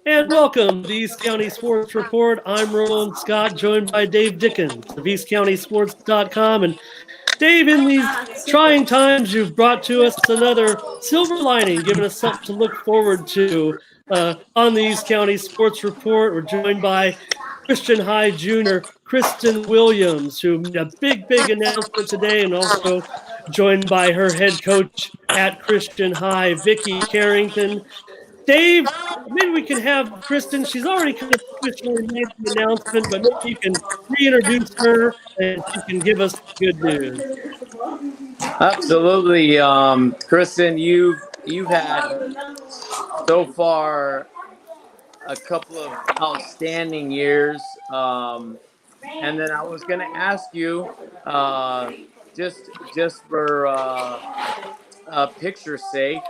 And welcome to the East County Sports Report. I'm Roland Scott, joined by Dave Dickens of EastCountySports.com. And Dave, in these trying times, you've brought to us another silver lining, giving us something to look forward to on the East County Sports Report. We're joined by Christian High Junior Kristin Williams, who made a big announcement today, and also joined by her head coach at Christian High, Vickie Carrington. Dave, maybe we can have Kristin. She's already kind of officially made the announcement, but maybe you can reintroduce her and she can give us good news. Absolutely, Kristen. You've had so far a couple of outstanding years, and then I was going to ask you, just for picture's sake,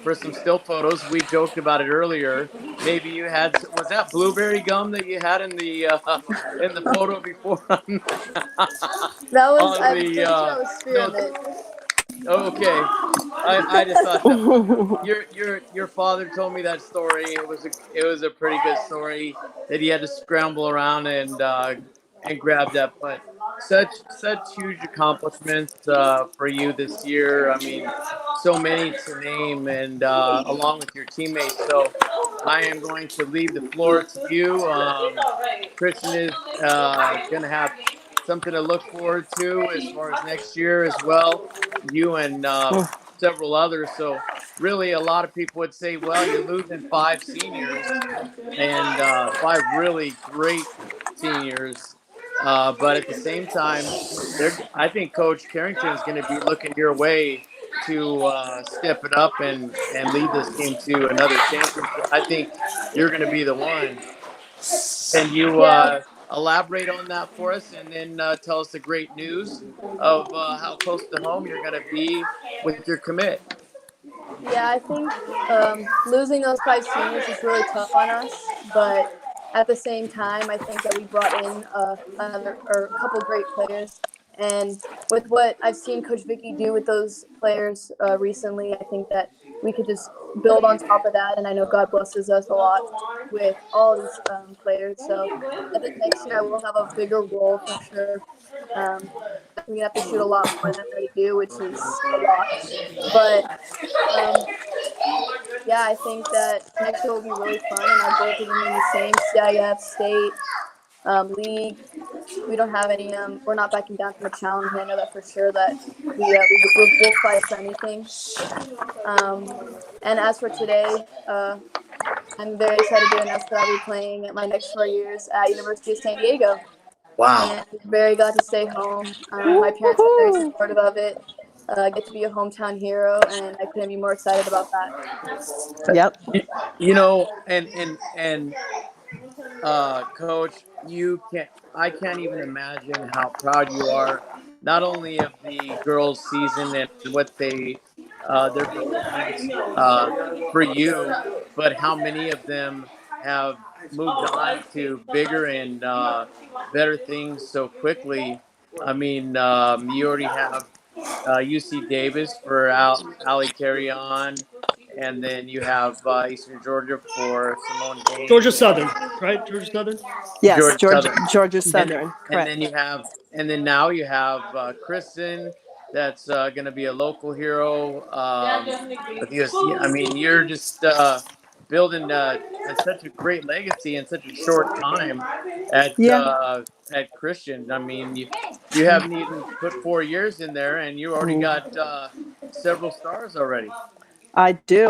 for some still photos. We joked about it earlier. Maybe you had, was that blueberry gum that you had in the photo before? That was, On I'm the pretty sure I was spearmint. Okay, I just thought that your father told me that story. It was a pretty good story that he had to scramble around and grab that. But such huge accomplishments for you this year. I mean, so many to name, and along with your teammates. So I am going to leave the floor to you. Christian is going to have something to look forward to as far as next year as well. You and several others. So really, a lot of people would say, well, you're losing 5 seniors and 5 really great seniors. But at the same time, I think Coach Carrington is going to be looking your way to step it up and lead this team to another championship. I think you're going to be the one. Can you elaborate on that for us, and then tell us the great news of how close to home you're going to be with your commit? Yeah, I think losing those 5 seniors is really tough on us, but at the same time, I think that we brought in a couple great players. And with what I've seen Coach Vickie do with those players recently, I think that we could just build on top of that. And I know God blesses us a lot with all these players. So I think next year I will have a bigger role for sure. We have to shoot a lot more than they do, which is a lot. But yeah, I think that next year will be really fun, and our goals will remain the same: CIF, state, league. We don't have any. We're not backing down from a challenge. I know that for sure. That we'll fight for anything. And as for today, I'm very excited to announce that I'll be playing at my next 4 years at University of San Diego. Wow. And very glad to stay home. My parents are very supportive of it. I get to be a hometown hero, and I couldn't be more excited about that. Yep. You know, and Coach, I can't even imagine how proud you are, not only of the girls' season and what their performance for you, but how many of them have moved on to bigger and better things so quickly. I mean, you already have UC Davis for Ali Carry On, and then you have Eastern Georgia for Simone James. Georgia Southern, right? Georgia Southern? Yes, Georgia Georgia Southern. And Correct. then now you have Kristin, that's going to be a local hero with USC. I mean, you're just building such a great legacy in such a short time at Christian. I mean, you haven't even put 4 years in there, and you already got several stars already. I do,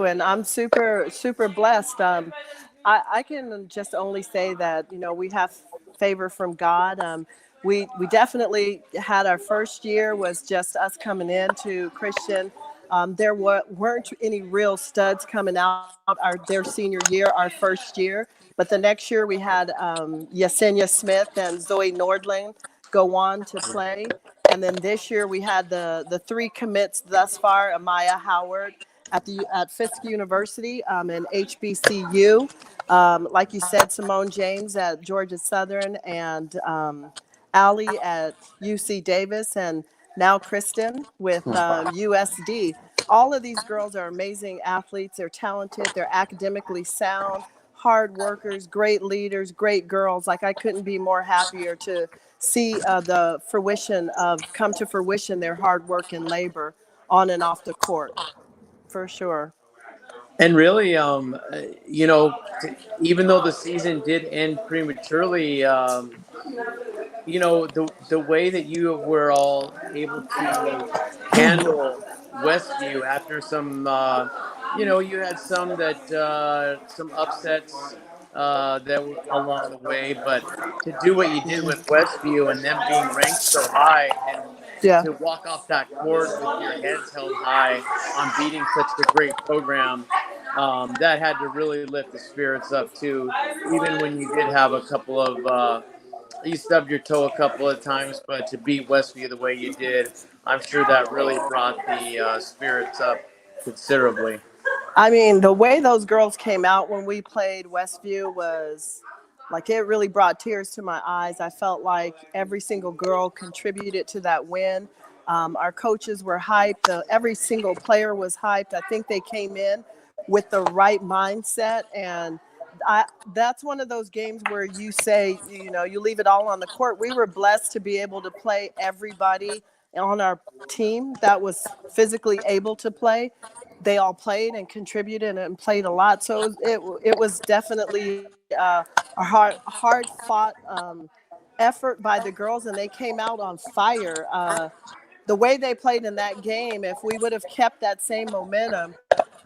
and I'm super blessed. I can just only say that we have favor from God. We definitely had our first year was just us coming into Christian. There weren't any real studs coming out their senior year, our first year. But the next year we had Yesenia Smith and Zoe Nordling go on to play. And then this year we had the 3 commits thus far: Amaya Howard at Fisk University and HBCU. Like you said, Simone James at Georgia Southern, and Allie at UC Davis, and now Kristin with USD. All of these girls are amazing athletes. They're talented. They're academically sound. hard workers, great leaders, great girls. Like I couldn't be more happier to see the come to fruition their hard work and labor on and off the court, for sure. And really, you know, even though the season did end prematurely, you know, the way that you were all able to handle Westview after some, you know, you had some upsets that were along the way, but to do what you did with Westview and them being ranked so high, and Yeah. to walk off that court with your heads held high on beating such a great program, that had to really lift the spirits up too. Even when you did have a couple of you stubbed your toe a couple of times, but to beat Westview the way you did, I'm sure that really brought the spirits up considerably. I mean, the way those girls came out when we played Westview was like it really brought tears to my eyes. I felt like every single girl contributed to that win. Our coaches were hyped. Every single player was hyped. I think they came in with the right mindset. And that's one of those games where you say, you know, you leave it all on the court. We were blessed to be able to play everybody on our team that was physically able to play. They all played and contributed and played a lot. So it was definitely a hard fought effort by the girls, and they came out on fire. The way they played in that game, if we would have kept that same momentum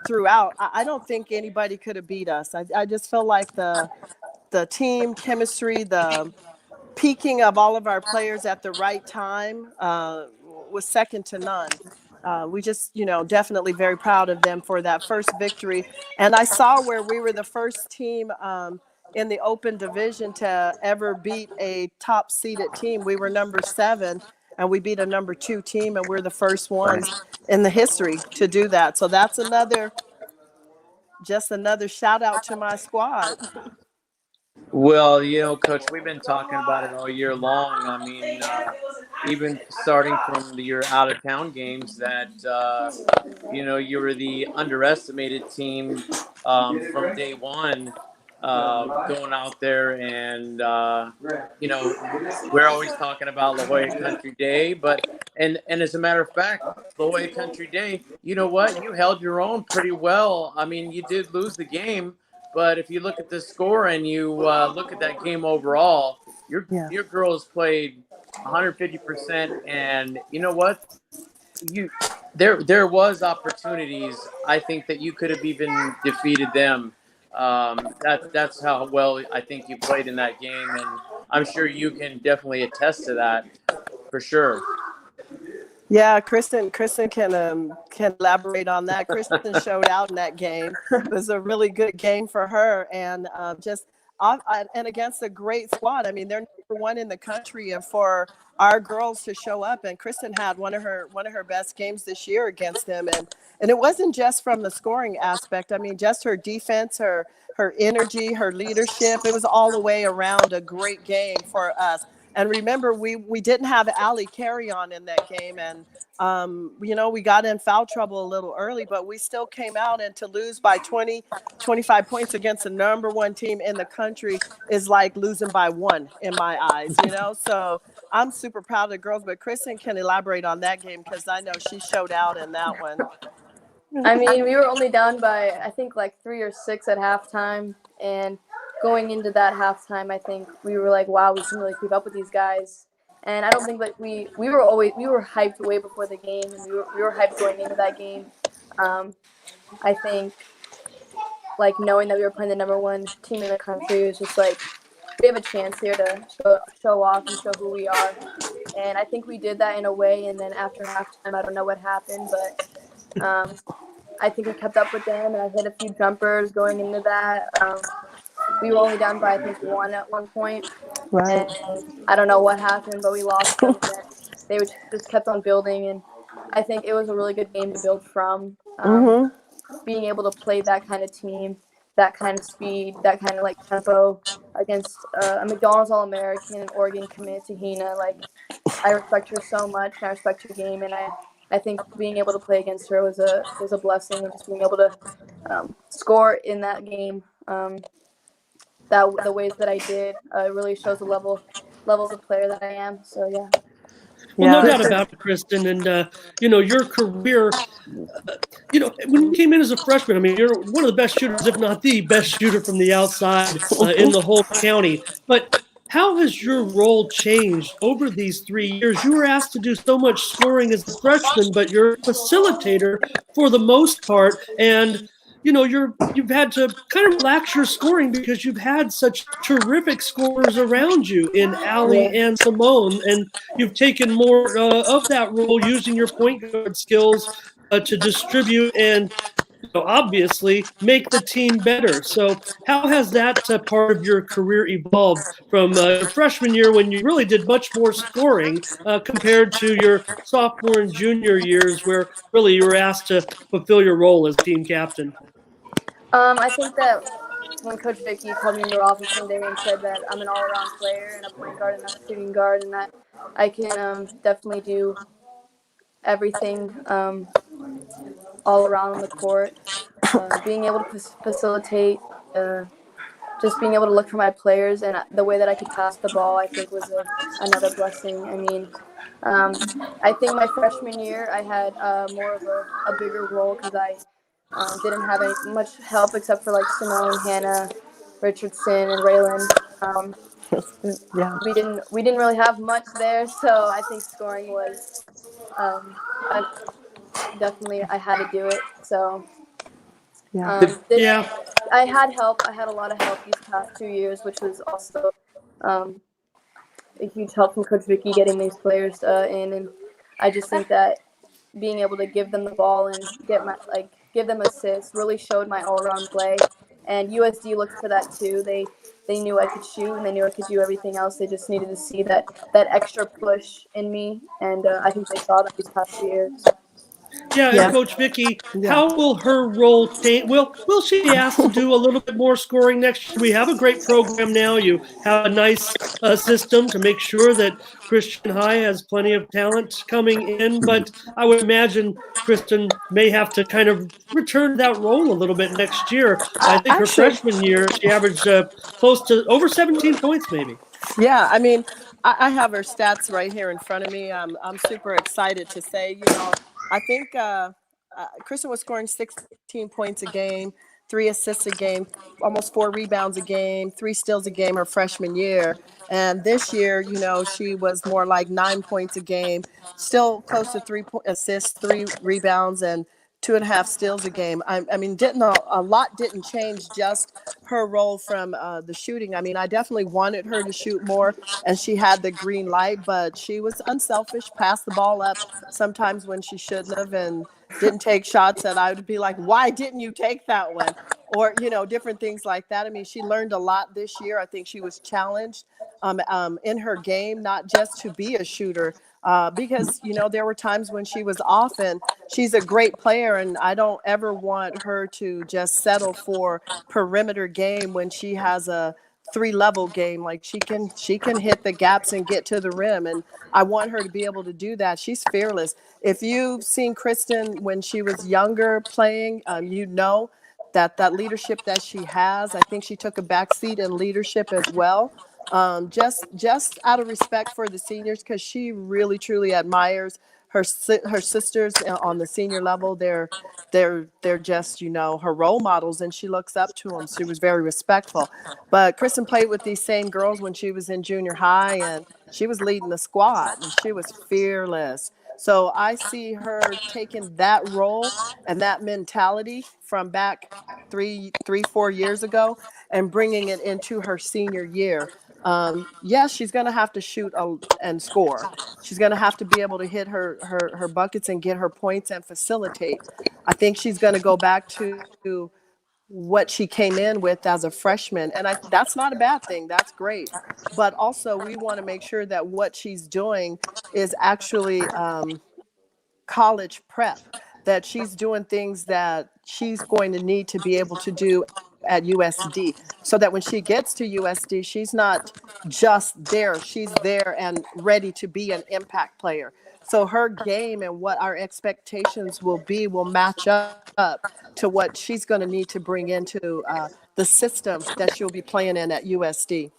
throughout, I don't think anybody could have beat us. I just feel like the team chemistry, the peaking of all of our players at the right time was second to none. We just, you know, definitely very proud of them for that first victory. And I saw where we were the first team in the open division to ever beat a top seeded team. We were number 7 and we beat a number 2 team, and we're the first ones in the history to do that. So that's just another shout out to my squad. Well, you know, Coach, we've been talking about it all year long. I mean, even starting from your out of town games, that you know, you were the underestimated team from day one, going out there, and you know, we're always talking about La Jolla Country Day, but and as a matter of fact, La Jolla Country Day, you know what, you held your own pretty well. I mean, you did lose the game, but if you look at the score and you look at that game overall, Yeah. your girls played 150%, and you know what, you there was opportunities. I think that you could have even defeated them. That's how well I think you played in that game, and I'm sure you can definitely attest to that for sure. Yeah, Kristen can elaborate on that. Kristen showed out in that game. It was a really good game for her, and and against a great squad. I mean, they're number 1 in the country, and for our girls to show up, and Kristen had one of her best games this year against them, and it wasn't just from the scoring aspect. I mean, just her defense, her energy, her leadership. It was all the way around a great game for us. And remember, we didn't have Allie carry on in that game. And, you know, we got in foul trouble a little early, but we still came out. And to lose by 20, 25 points against the number 1 team in the country is like losing by 1 in my eyes, you know. So I'm super proud of the girls. But Kristen can elaborate on that game because I know she showed out in that one. I mean, we were only down by, I think, like 3 or 6 at halftime. And going into that halftime, I think we were like, wow, we can really keep up with these guys. And I don't think like we were hyped way before the game, and we were hyped going into that game. I think like knowing that we were playing the number 1 team in the country was just like, we have a chance here to show off and show who we are. And I think we did that in a way. And then after halftime, I don't know what happened, but I think we kept up with them, and I hit a few jumpers going into that. We were only down by, I think, 1 at one point. Right. And I don't know what happened, but we lost them. They just kept on building, and I think it was a really good game to build from. Being able to play that kind of team, that kind of speed, that kind of like tempo against a McDonald's All-American and Oregon commit to Hina. Like, I respect her so much, and I respect her game, and I think being able to play against her was a blessing, and just being able to score in that game that the ways that I did. It really shows the levels of player that I am. So yeah. Well, no Yeah. doubt about it, Kristin. And, your career, when you came in as a freshman, I mean, you're one of the best shooters, if not the best shooter from the outside in the whole county. But how has your role changed over these 3 years? You were asked to do so much scoring as a freshman, but you're a facilitator for the most part. And you've had to kind of relax your scoring because you've had such terrific scorers around you in Allie Yeah. and Simone, and you've taken more of that role using your point guard skills to distribute and obviously make the team better. So how has that part of your career evolved from your freshman year when you really did much more scoring compared to your sophomore and junior years where really you were asked to fulfill your role as team captain? I think that when Coach Vickie called me into her office one day and said that I'm an all-around player and a point guard and a shooting guard, and that I can definitely do everything all around on the court, being able to facilitate, just being able to look for my players, and the way that I could pass the ball, I think was another blessing. I mean, I think my freshman year I had more of a bigger role because I didn't have much help except for like Simone, Hannah, Richardson, and Raylan. Yeah. We didn't really have much there, so I think scoring was definitely I had to do it. So Yeah. Yeah. I had help. I had a lot of help these past 2 years, which was also a huge help from Coach Vickie getting these players in. And I just think that being able to give them the ball and give them assists really showed my all-around play. And USD looked for that too. They knew I could shoot and they knew I could do everything else. They just needed to see that extra push in me, and I think they saw that these past 2 years. Yeah, Yeah. and Coach Vickie, Yeah. how will her role change? Will she be asked to do a little bit more scoring next year? We have a great program now. You have a nice system to make sure that Christian High has plenty of talent coming in, but I would imagine Kristin may have to kind of return to that role a little bit next year. I think her Actually, freshman year, she averaged close to over 17 points, maybe. yeah, I mean, I have her stats right here in front of me. I'm super excited to say, I think Kristin was scoring 16 points a game, 3 assists a game, almost 4 rebounds a game, 3 steals a game her freshman year. And this year, she was more like 9 points a game, still close to 3 assists, 3 rebounds, and 2.5 steals a game. I mean, a lot didn't change, just her role from the shooting. I mean, I definitely wanted her to shoot more, and she had the green light, but she was unselfish, passed the ball up sometimes when she shouldn't have, and didn't take shots that I would be like, why didn't you take that one? Or, different things like that. I mean, she learned a lot this year. I think she was challenged in her game, not just to be a shooter, because, there were times when she was off, and she's a great player, and I don't ever want her to just settle for perimeter game when she has a 3-level game. Like she can hit the gaps and get to the rim, and I want her to be able to do that. She's fearless. If you've seen Kristin when she was younger playing, that leadership that she has. I think she took a backseat in leadership as well. Just out of respect for the seniors, because she really truly admires her sisters on the senior level. They're just her role models, and she looks up to them. She was very respectful. But Kristin played with these same girls when she was in junior high, and she was leading the squad, and she was fearless. So I see her taking that role and that mentality from back 4 years ago and bringing it into her senior year. Yes, she's going to have to shoot and score. She's going to have to be able to hit her buckets and get her points and facilitate. I think she's going to go back to what she came in with as a freshman. And that's not a bad thing. That's great. But also we want to make sure that what she's doing is actually college prep, that she's doing things that she's going to need to be able to do at USD, so that when she gets to USD, she's not just there. She's there and ready to be an impact player. So her game and what our expectations will be will match up to what she's going to need to bring into the system that she'll be playing in at USD.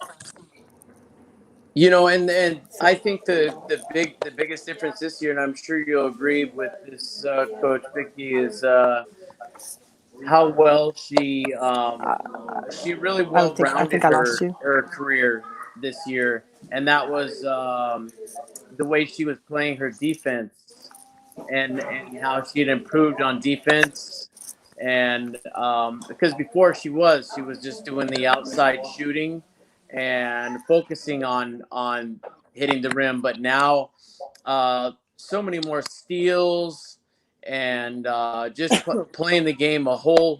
And So, I think the biggest difference this year, and I'm sure you'll agree with this, Coach Vickie, is how well she really well I rounded think I lost you. her career this year, and that was the way she was playing her defense, and how she had improved on defense. And because before she was just doing the outside shooting and focusing on hitting the rim, but now so many more steals and just playing the game a whole,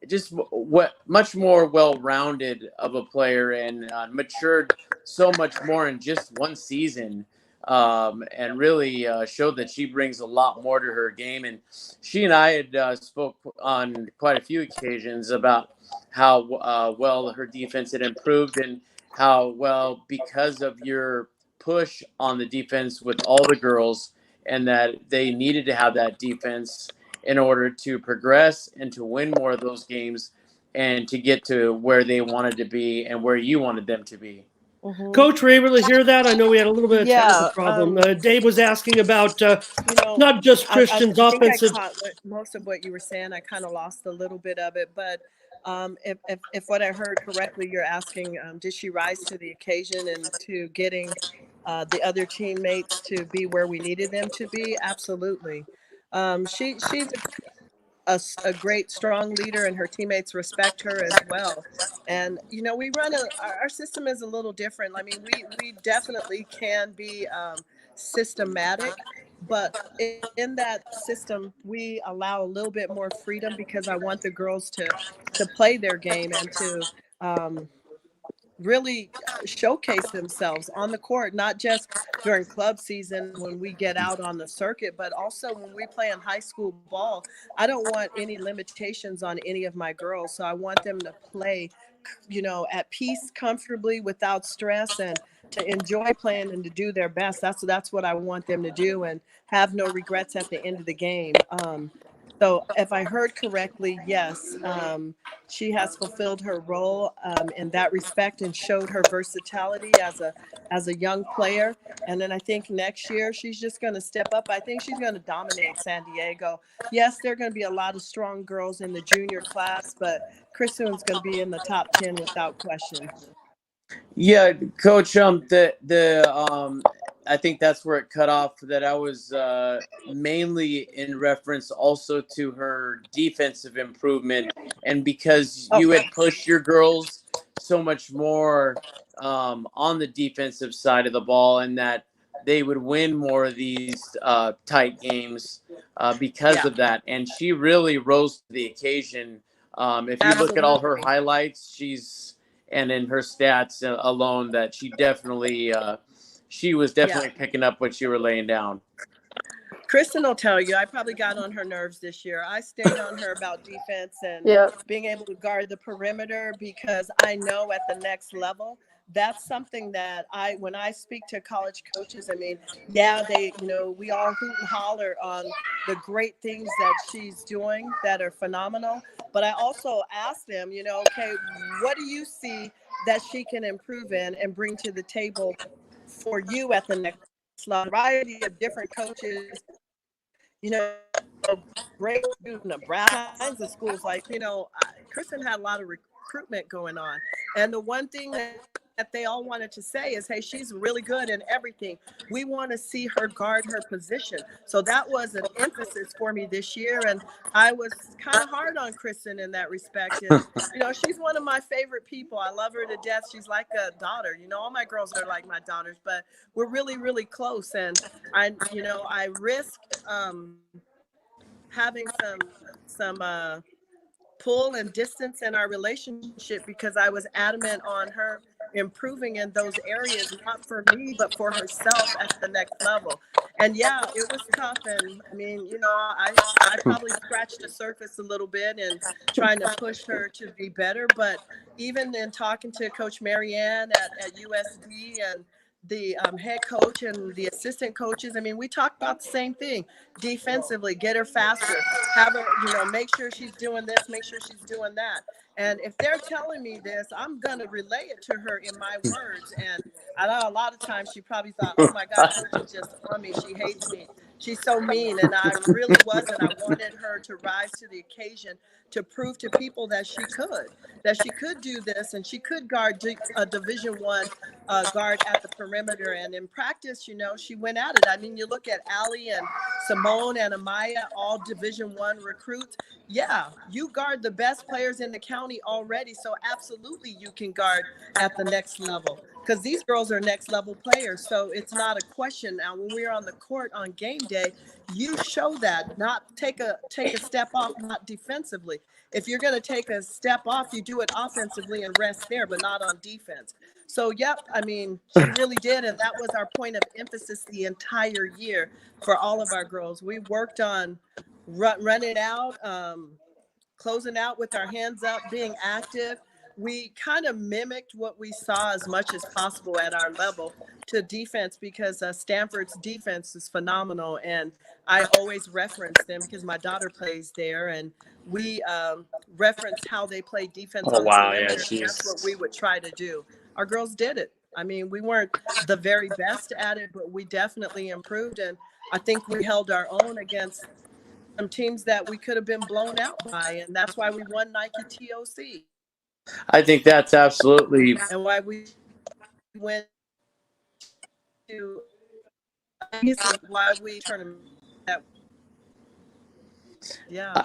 just what much more well-rounded of a player, and matured so much more in just one season, and really showed that she brings a lot more to her game. And she and I had spoke on quite a few occasions about how well her defense had improved, and how well, because of your push on the defense with all the girls, and that they needed to have that defense in order to progress and to win more of those games and to get to where they wanted to be and where you wanted them to be. Mm-hmm. Coach, were you able to hear that? I know we had a little bit of technical Yeah, problem. Dave was asking about you know, not just I Christian's think I offensive. caught most of what you were saying. I kind of lost a little bit of it, but if what I heard correctly, you're asking, did she rise to the occasion and to getting the other teammates to be where we needed them to be? Absolutely. She's a great, strong leader, and her teammates respect her as well. And we run our system is a little different. I mean, we definitely can be systematic, but in that system, we allow a little bit more freedom, because I want the girls to play their game and to really showcase themselves on the court, not just during club season when we get out on the circuit, but also when we play in high school ball. I don't want any limitations on any of my girls. So I want them to play, at peace, comfortably, without stress, and to enjoy playing and to do their best. That's what I want them to do, and have no regrets at the end of the game. So if I heard correctly, yes, she has fulfilled her role in that respect, and showed her versatility as a young player. And then I think next year she's just going to step up. I think she's going to dominate San Diego. Yes, there are going to be a lot of strong girls in the junior class, but Kristen's going to be in the top 10 without question. Yeah, Coach. I think that's where it cut off. That I was mainly in reference also to her defensive improvement, and because you had pushed your girls so much more on the defensive side of the ball, and that they would win more of these tight games because of that. And she really rose to the occasion. If you look at all her highlights, and in her stats alone, that she was definitely picking up what you were laying down. Kristin will tell you, I probably got on her nerves this year. I stayed on her about defense and being able to guard the perimeter, because I know at the next level, that's something that when I speak to college coaches, I mean, we all hoot and holler on the great things that she's doing that are phenomenal. But I also ask them, okay, what do you see that she can improve in and bring to the table for you at the next level? A variety of different coaches, great Nebraska, kinds of schools. Like, Kristin had a lot of recruitment going on. And the one thing that they all wanted to say is, hey, she's really good in everything. We want to see her guard her position. So that was an emphasis for me this year. And I was kind of hard on Kristin in that respect. And, she's one of my favorite people. I love her to death. She's like a daughter. All my girls are like my daughters, but we're really, really close. And I risked having some pull and distance in our relationship, because I was adamant on her improving in those areas, not for me, but for herself at the next level. And it was tough. And I mean, I probably scratched the surface a little bit and trying to push her to be better. But even in talking to Coach Marianne at USD, and head coach and the assistant coaches. I mean, we talk about the same thing. Defensively, get her faster, have her, make sure she's doing this, make sure she's doing that. And if they're telling me this, I'm going to relay it to her in my words. And I know a lot of times she probably thought, oh my God, Coach is just on me. She hates me. She's so mean. And I really wasn't. I wanted her to rise to the occasion to prove to people that she could do this, and she could guard a Division I guard at the perimeter. And in practice, she went at it. I mean, you look at Allie and Simone and Amaya, all Division I recruits. Yeah, you guard the best players in the county already. So absolutely you can guard at the next level, because these girls are next level players. So it's not a question. Now, when we're on the court on game day, you show that, not take a step off, not defensively. If you're going to take a step off, you do it offensively and rest there, but not on defense. So, yep, I mean, she really did. And that was our point of emphasis the entire year for all of our girls. We worked on running out, closing out with our hands up, being active. We kind of mimicked what we saw as much as possible at our level to defense, because Stanford's defense is phenomenal. And I always reference them because my daughter plays there, and we reference how they play defense on the perimeter. That's what we would try to do. Our girls did it. I mean, we weren't the very best at it, but we definitely improved. And I think we held our own against some teams that we could have been blown out by. And that's why we won Nike TOC. I think that's absolutely. And why we went to why we tournament. Yeah.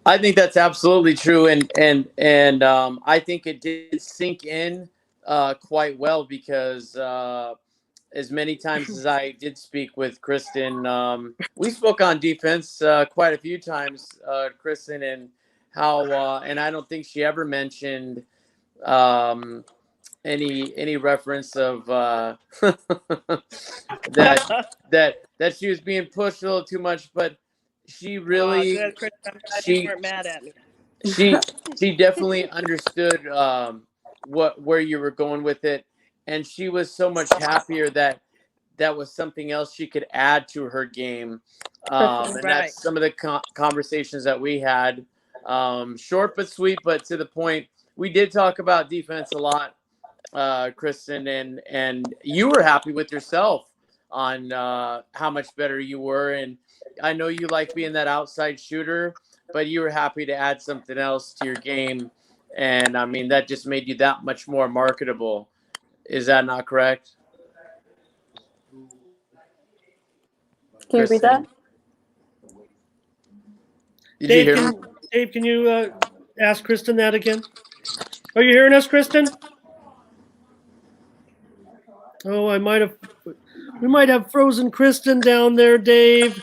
I think that's absolutely true, and I think it did sink in quite well, because as many times as I did speak with Kristin, we spoke on defense quite a few times, Kristin, and how and I don't think she ever mentioned any reference of that she was being pushed a little too much, but she really she weren't mad at me. she definitely understood where you were going with it, and she was so much happier that was something else she could add to her game, and that's some of the conversations that we had, short but sweet, but to the point. We did talk about defense a lot, Kristin, and you were happy with yourself on how much better you were. And I know you like being that outside shooter, but you were happy to add something else to your game. And I mean, that just made you that much more marketable. Is that not correct? Can you repeat that? Dave, can you ask Kristin that again? Are you hearing us, Kristin? Oh, we might have frozen Kristin down there, Dave.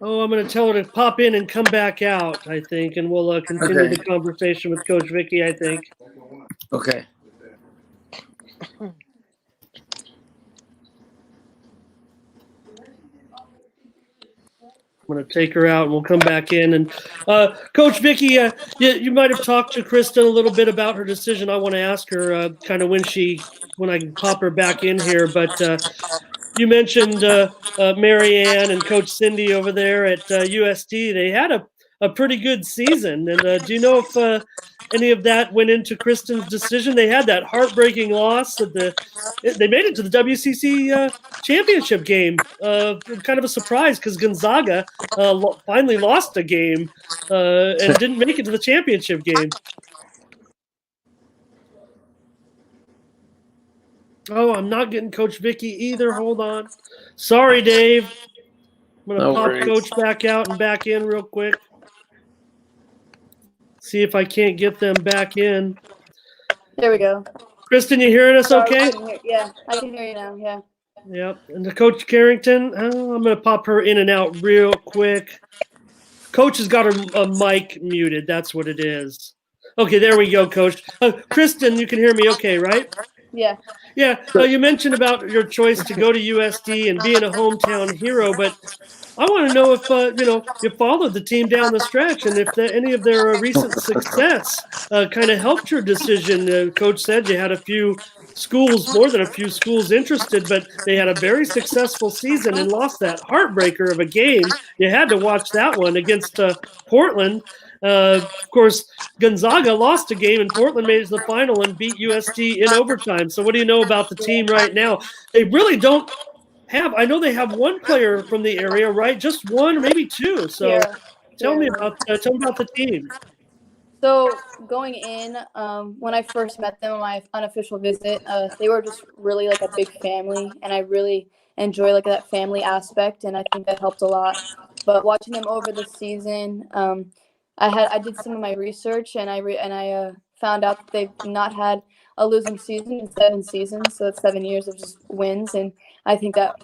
Oh, I'm going to tell her to pop in and come back out, I think, and we'll continue the conversation with Coach Vickie, I think. Okay. I'm going to take her out, and we'll come back in. And Coach Vickie, you might have talked to Kristin a little bit about her decision. I want to ask her kind of when I can pop her back in here. But you mentioned Mary Ann and Coach Cindy over there at USD. They had a pretty good season. And do you know if any of that went into Kristin's decision? They had that heartbreaking loss. They made it to the WCC championship game. Kind of a surprise, because Gonzaga finally lost a game and didn't make it to the championship game. Oh, I'm not getting Coach Vickie either. Hold on. Sorry, Dave. I'm going to pop Coach back out and back in real quick. See if I can't get them back in. There we go. Kristin, you hearing us okay? Yeah, I can hear you now. Yeah. Yep. And the Coach Carrington, I'm going to pop her in and out real quick. Coach has got her mic muted. That's what it is. Okay, there we go, Coach. Kristin, you can hear me okay, right? Yeah. Yeah. You mentioned about your choice to go to USD and being a hometown hero, but I want to know if you followed the team down the stretch, and if any of their recent success kind of helped your decision. Coach said you had a few schools, more than a few schools interested, but they had a very successful season and lost that heartbreaker of a game. You had to watch that one against Portland. Of course, Gonzaga lost a game and Portland made it to the final and beat USD in overtime. So what do you know about the team right now? They really don't have, I know they have one player from the area, right? Just one, maybe two. So tell me about the team. So going in, when I first met them on my unofficial visit, they were just really like a big family, and I really enjoy like that family aspect, and I think that helped a lot. But watching them over the season, I did some of my research, and I found out that they've not had a losing season in 7 seasons, so that's 7 years of just wins, and I think that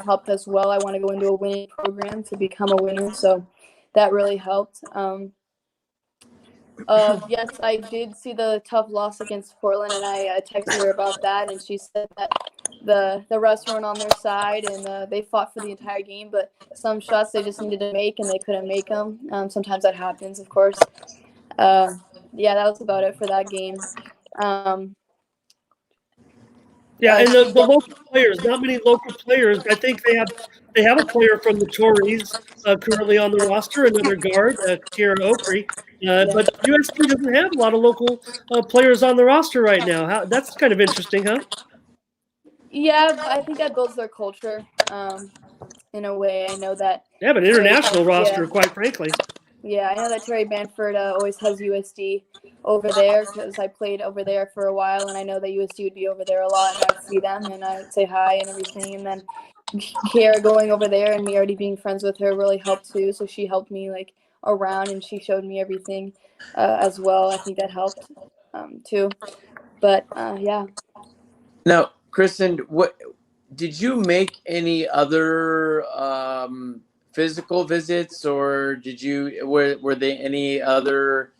helped as well. I want to go into a winning program to become a winner, so that really helped. Yes, I did see the tough loss against Portland, and I texted her about that, and she said that the refs weren't on their side, and they fought for the entire game, but some shots they just needed to make, and they couldn't make them. Sometimes that happens, of course. Yeah, that was about it for that game. Yeah, and the local players, not many local players. I think they have a player from the Tories currently on the roster, another guard, Kira Okri. But USD doesn't have a lot of local players on the roster right now. That's kind of interesting, huh? Yeah, I think that builds their culture. In a way, I know that They have an international roster, quite frankly. Yeah, I know that Terry Banford always has USD over there because I played over there for a while, and I know that USD would be over there a lot, and I'd see them and I'd say hi and everything. And then Kara going over there and me already being friends with her really helped too. So she helped me like around, and she showed me everything as well. I think that helped too. But yeah. Now, Kristen, what did you make any other physical visits, or were there any other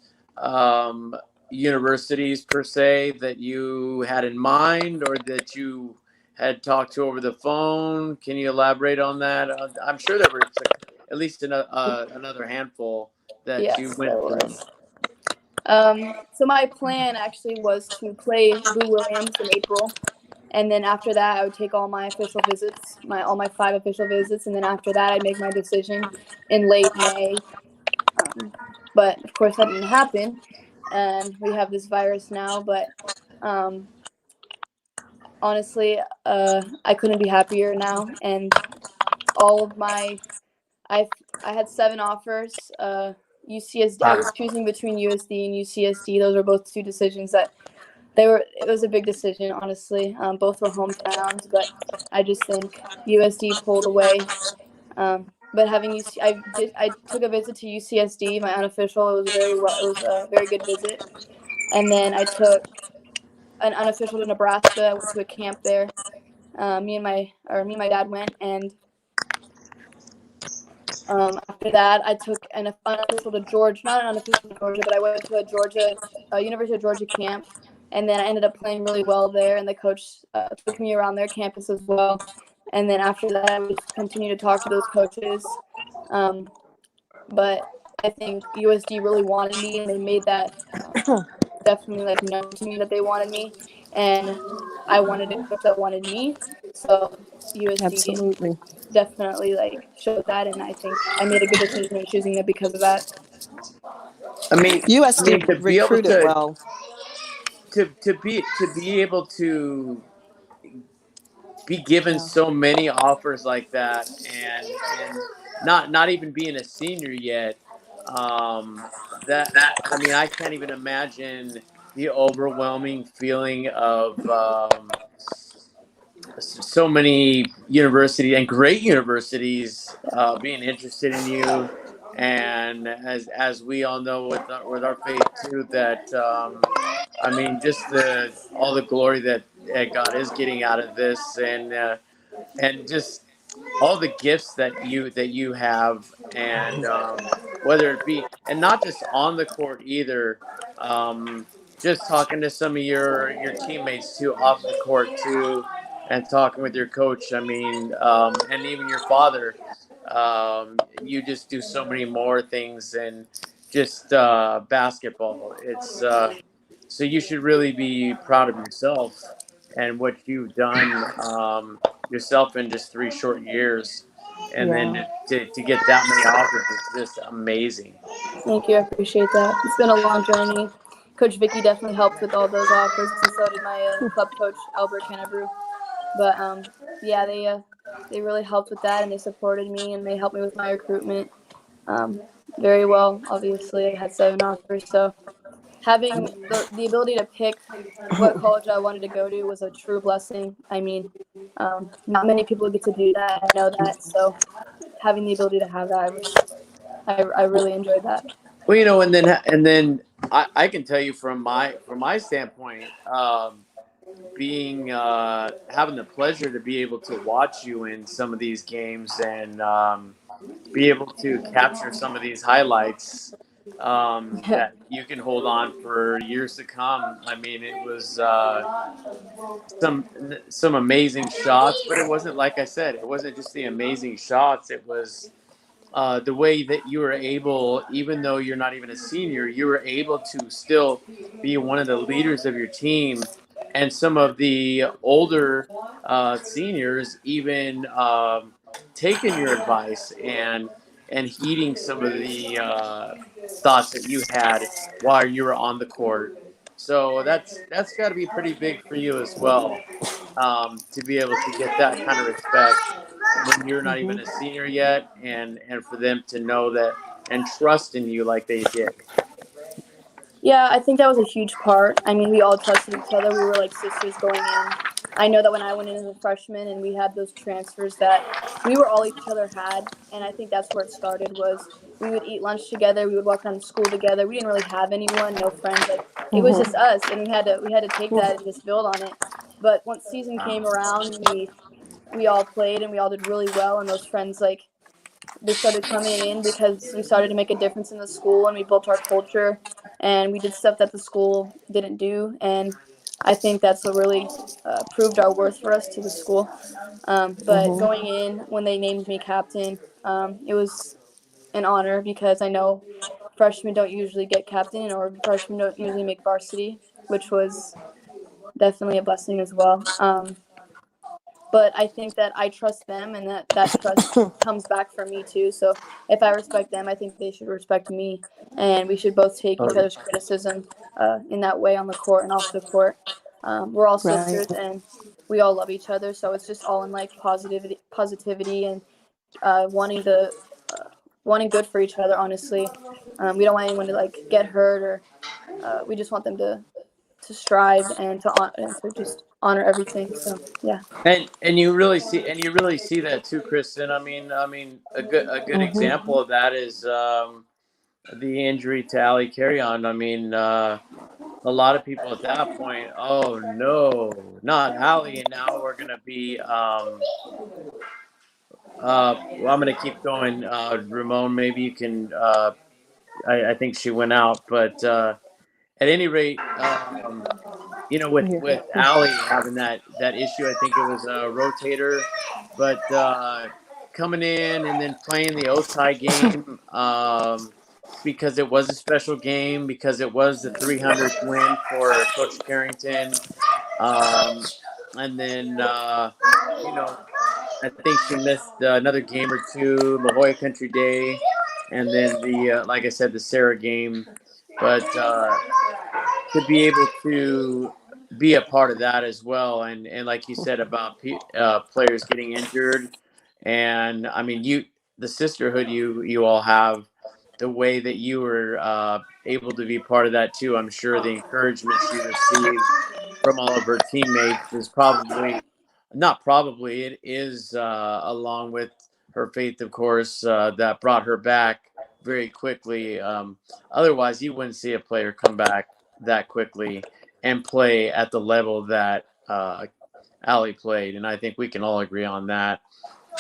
universities per se that you had in mind or that you had talked to over the phone? Can you elaborate on that? I'm sure there were at least another handful that you went through. So my plan actually was to play Boo Williams in April. And then after that, I would take all my official visits, all my 5 official visits. And then after that, I'd make my decision in late May. But of course, that didn't happen. And we have this virus now. But honestly, I couldn't be happier now. And all of I had 7 offers. UCSD, I was choosing between USD and UCSD. Those were both 2 decisions that it was a big decision, honestly. Both were hometowns, but I just think USD pulled away. But having I took a visit to UCSD, my unofficial. It was a very good visit. And then I took an unofficial to Nebraska. I went to a camp there. Me and my dad went, and after that, I took an unofficial to Georgia. Not an unofficial to Georgia, but I went to a University of Georgia camp. And then I ended up playing really well there, and the coach took me around their campus as well. And then after that, I would continue to talk to those coaches. But I think USD really wanted me, and they made that definitely known to me that they wanted me, and I wanted a coach that wanted me. So USD definitely showed that, and I think I made a good decision in choosing it because of that. I mean, USD recruited well. To be able to be given so many offers like that, and not even being a senior yet, that I mean, I can't even imagine the overwhelming feeling of so many universities and great universities being interested in you. And as we all know with our faith too, that I mean, just all the glory that God is getting out of this, and just all the gifts that you have, and whether it be, and not just on the court either, just talking to some of your teammates too off the court too, and talking with your coach. I mean, and even your father. You just do so many more things than just basketball. It's so you should really be proud of yourself. and what you've done yourself in just 3 short years, and then to get that many offers is just amazing. Thank you. I appreciate that. It's been a long journey. Coach Vickie definitely helped with all those offers, and so did my club coach, Albert Kennebrew. But yeah, they really helped with that, and they supported me, and they helped me with my recruitment very well. Obviously, I had 7 offers, so having the ability to pick what college I wanted to go to was a true blessing. I mean, not many people get to do that. I know that, so having the ability to have that, I really enjoyed that. Well, and then I can tell you from my standpoint, being having the pleasure to be able to watch you in some of these games and be able to capture some of these highlights that you can hold on for years to come. I mean, it was some amazing shots, but it wasn't, like I said, it wasn't just the amazing shots. It was the way that you were able, even though you're not even a senior, you were able to still be one of the leaders of your team. And some of the older seniors even taking your advice and heeding some of the thoughts that you had while you were on the court. So that's got to be pretty big for you as well, to be able to get that kind of respect when you're not even a senior yet, and for them to know that and trust in you like they did. Yeah, I think that was a huge part. I mean, we all trusted each other. We were like sisters going in. I know that when I went in as a freshman and we had those transfers, that we were all each other had, and I think that's where it started. Was we would eat lunch together, we would walk around school together. We didn't really have anyone, no friends. Like it was just us, and we had to take that and just build on it. But once season came around, we all played and we all did really well, and those friends, like, they started coming in because we started to make a difference in the school, and we built our culture, and we did stuff that the school didn't do. And I think that's what really proved our worth for us to the school. But going in, when they named me captain, it was an honor because I know freshmen don't usually get captain, or freshmen don't usually make varsity, which was definitely a blessing as well. But I think that I trust them, and that trust comes back from me too. So if I respect them, I think they should respect me, and we should both take each other's criticism in that way, on the court and off the court. We're all sisters, and we all love each other. So it's just all in like positivity, and wanting good for each other. Honestly, we don't want anyone to like get hurt, or we just want them to strive and to just honor everything. So yeah. And you really see that too, Kristin. I mean a good example of that is the injury to Allie Carrion. I mean, a lot of people at that point, oh no, not Allie, and now we're gonna be well, I'm gonna keep going. Ramon, maybe you can I think she went out, but at any rate, with Allie having that issue, I think it was a rotator, but coming in and then playing the OTI game, because it was a special game, because it was the 300th win for Coach Carrington, and then I think she missed another game or two, La Jolla Country Day, and then the like I said, the Sarah game, but to be able to be a part of that as well, and like you said about players getting injured, and I mean the sisterhood you all have, the way that you were able to be part of that too. I'm sure the encouragement she received from all of her teammates is it is along with her faith, of course, that brought her back very quickly. Otherwise, you wouldn't see a player come back that quickly and play at the level that Allie played, and I think we can all agree on that.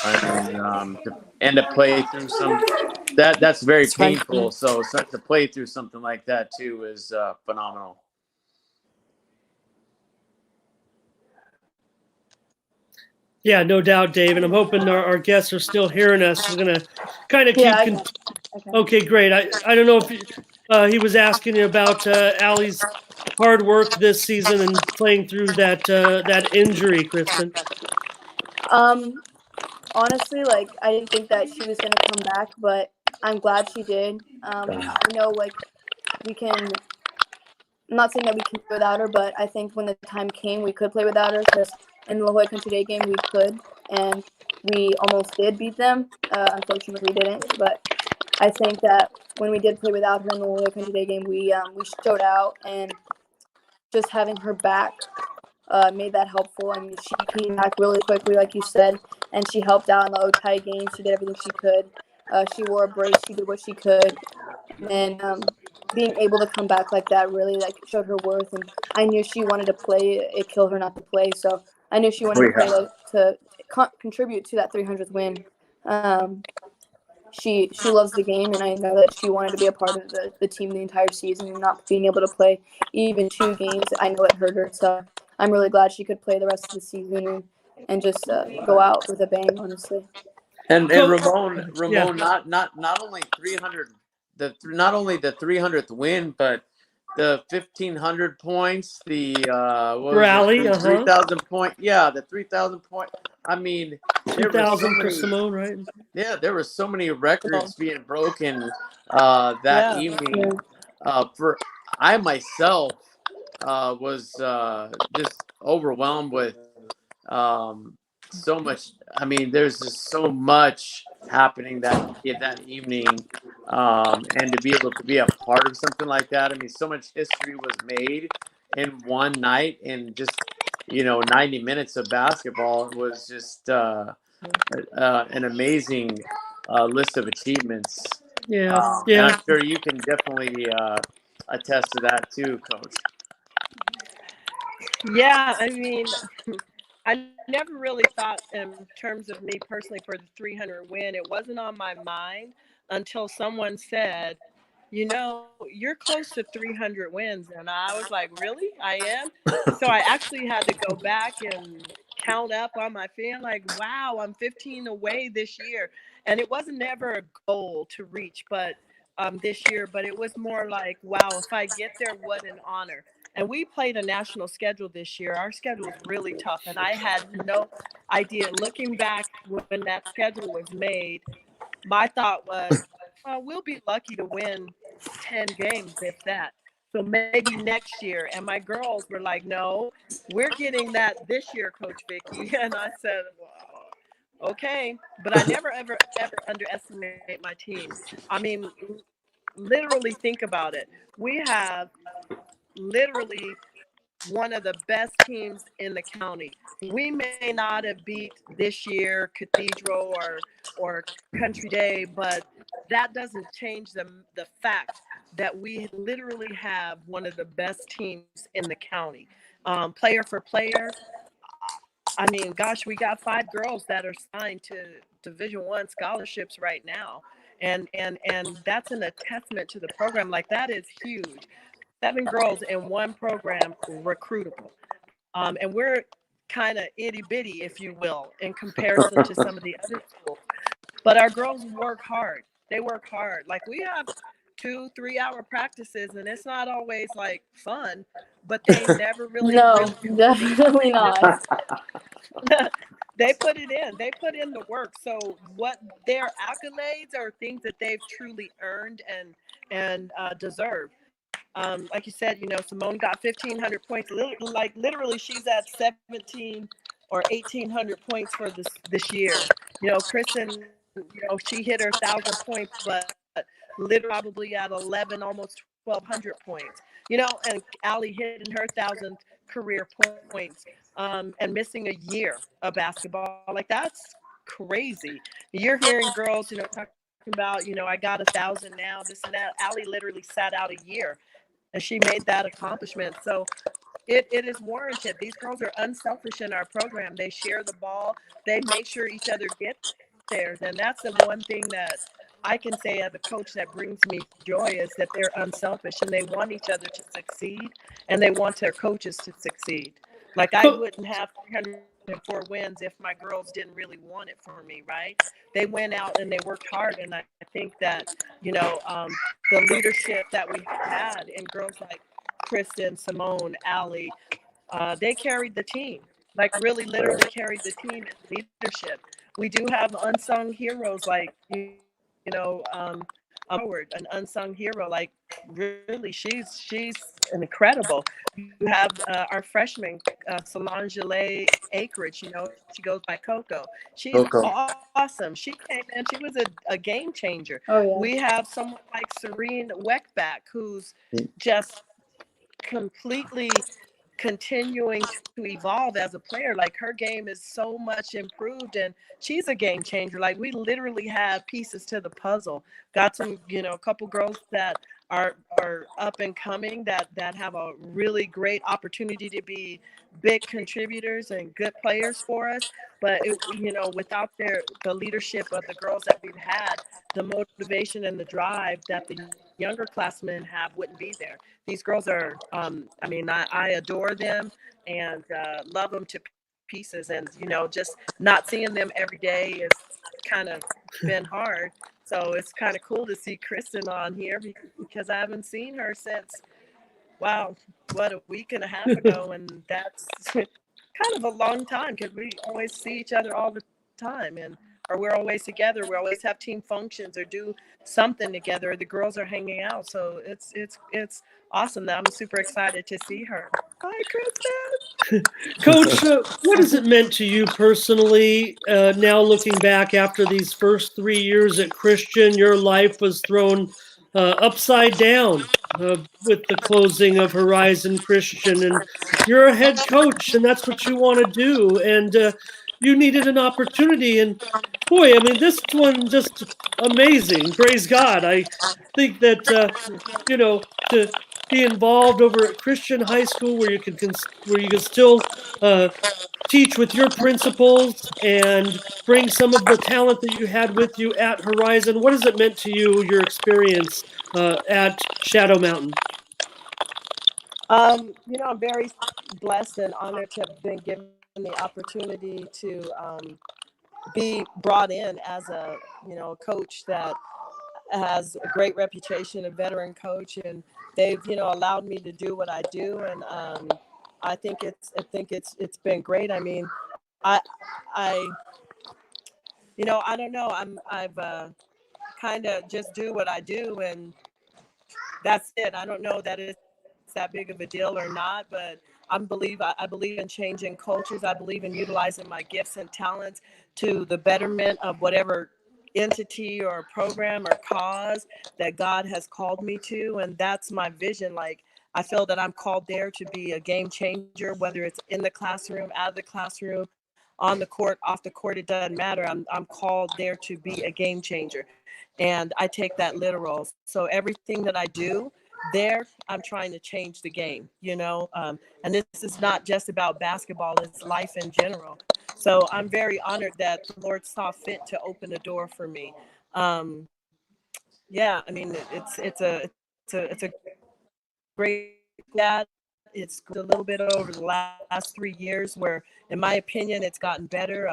And to play through that's very painful. So to play through something like that too is phenomenal. Yeah, no doubt, Dave. And I'm hoping our guests are still hearing us. We're going to kind of keep. Okay. Okay, great. I don't know if He was asking you about Allie's hard work this season and playing through that injury, Kristin. Honestly, like I didn't think that she was gonna come back, but I'm glad she did. I know like we can. I'm not saying that we can play without her, but I think when the time came, we could play without her because in the La Jolla Country Day game we could, and we almost did beat them. Unfortunately, we didn't. But I think that when we did play without her in the La Jolla Country Day game, we showed out, and just having her back made that helpful. I mean, she came back really quickly, like you said, and she helped out in the OTI game. She did everything she could. She wore a brace. She did what she could, and then being able to come back like that really like showed her worth. And I knew she wanted to play. It killed her not to play, so I knew she wanted to play to contribute to that 300th win. She loves the game, and I know that she wanted to be a part of the team the entire season, and not being able to play even 2 games, I know it hurt her. So I'm really glad she could play the rest of the season and just go out with a bang, honestly. And Ramon, Yeah. not only 300, not only the 300th win, but the 1,500 points, the Rally, 3,000 point, the 3,000 point. I mean, there were so 2,000 for many. Simone, right? Yeah, there were so many records being broken that evening. For I myself was just overwhelmed with so much. I mean, there's just so much happening that evening, and to be able to be a part of something like that. I mean, so much history was made in one night, and just 90 minutes of basketball. It was just an amazing list of achievements. Yeah, And I'm sure you can definitely attest to that too, Coach. Yeah, I mean, I never really thought in terms of me personally for the 300 win. It wasn't on my mind until someone said, you're close to 300 wins. And I was like, really? I am? So I actually had to go back and count up on my feet. Like, wow, I'm 15 away this year. And it wasn't never a goal to reach, but this year, but it was more like, wow, if I get there, what an honor. And we played a national schedule this year. Our schedule was really tough, and I had no idea. Looking back when that schedule was made, my thought was, we'll be lucky to win 10 games, if that. So maybe next year. And my girls were like, no, we're getting that this year, Coach Vickie. And I said, well, okay. But I never, ever, ever underestimate my team. I mean, literally think about it. We have literally one of the best teams in the county. We may not have beat this year Cathedral or Country Day, but that doesn't change the fact that we literally have one of the best teams in the county. Player for player, I mean, gosh, we got 5 girls that are signed to Division I scholarships right now. And that's a testament to the program. Like, that is huge. 7 girls in one program recruitable. And we're kind of itty bitty, if you will, in comparison to some of the other schools. But our girls work hard. They work hard. Like, we have 2-3 hour practices, and it's not always like fun, but they never really. No, definitely not. They put it in. They put in the work. So what their accolades are things that they've truly earned and deserve. Like you said, Simone got 1,500 points. Like, literally, she's at 17 or 1,800 points for this year. Kristin, she hit her 1,000 points, but literally probably at 11, almost 1,200 points. And Allie hitting her 1,000th career points, and missing a year of basketball. Like, that's crazy. You're hearing girls, talking about, I got 1,000 now, this and that. Allie literally sat out a year, and she made that accomplishment. So it is warranted. These girls are unselfish in our program. They share the ball. They make sure each other gets theirs. And that's the one thing that I can say as a coach that brings me joy, is that they're unselfish and they want each other to succeed, and they want their coaches to succeed. Like, I wouldn't have 300 and 4 wins if my girls didn't really want it for me, right? They went out and they worked hard, and I think that, the leadership that we had in girls like Kristin, Simone, Allie, they carried the team, like really literally carried the team in leadership. We do have unsung heroes like, Howard, an unsung hero. Like really, she's incredible. You have our freshman, Solange Acreage. She goes by Coco. She's awesome. She came in. She was a game changer. Oh yeah. We have someone like Serene Weckback, who's just completely continuing to evolve as a player. Like her game is so much improved, and she's a game changer. Like we literally have pieces to the puzzle. Got some, a couple girls that are up and coming that have a really great opportunity to be big contributors and good players for us. But without the leadership of the girls that we've had, the motivation and the drive that the younger classmen have wouldn't be there. These girls are, I adore them and love them to pieces. And, just not seeing them every day has kind of been hard. So it's kind of cool to see Kristin on here because I haven't seen her since, a week and a half ago. And that's kind of a long time because we always see each other all the time. Or we're always together. We always have team functions or do something together. The girls are hanging out. So it's awesome that I'm super excited to see her. Hi, Kristin. Coach, what has it meant to you personally, now looking back after these first 3 years at Christian? Your life was thrown upside down with the closing of Horizon Christian, and you're a head coach, and that's what you want to do, and you needed an opportunity, and boy, this one just amazing. Praise God. I think that, to be involved over at Christian High School where you can still teach with your principles and bring some of the talent that you had with you at Horizon. What has it meant to you, your experience at Shadow Mountain? I'm very blessed and honored to have been given the opportunity to be brought in as a coach that has a great reputation, a veteran coach, and they've allowed me to do what I do, and I think it's been great. I don't know. I've kind of just do what I do, and that's it. I don't know that it's that big of a deal or not, but I believe in changing cultures. I believe in utilizing my gifts and talents to the betterment of whatever entity or program or cause that God has called me to. And that's my vision. Like, I feel that I'm called there to be a game changer, whether it's in the classroom, out of the classroom, on the court, off the court, it doesn't matter. I'm called there to be a game changer. And I take that literal. So everything that I do there, I'm trying to change the game, and this is not just about basketball, it's life in general. So I'm very honored that the Lord saw fit to open the door for me. It's a great that it's a little bit over the last 3 years where, in my opinion, it's gotten better.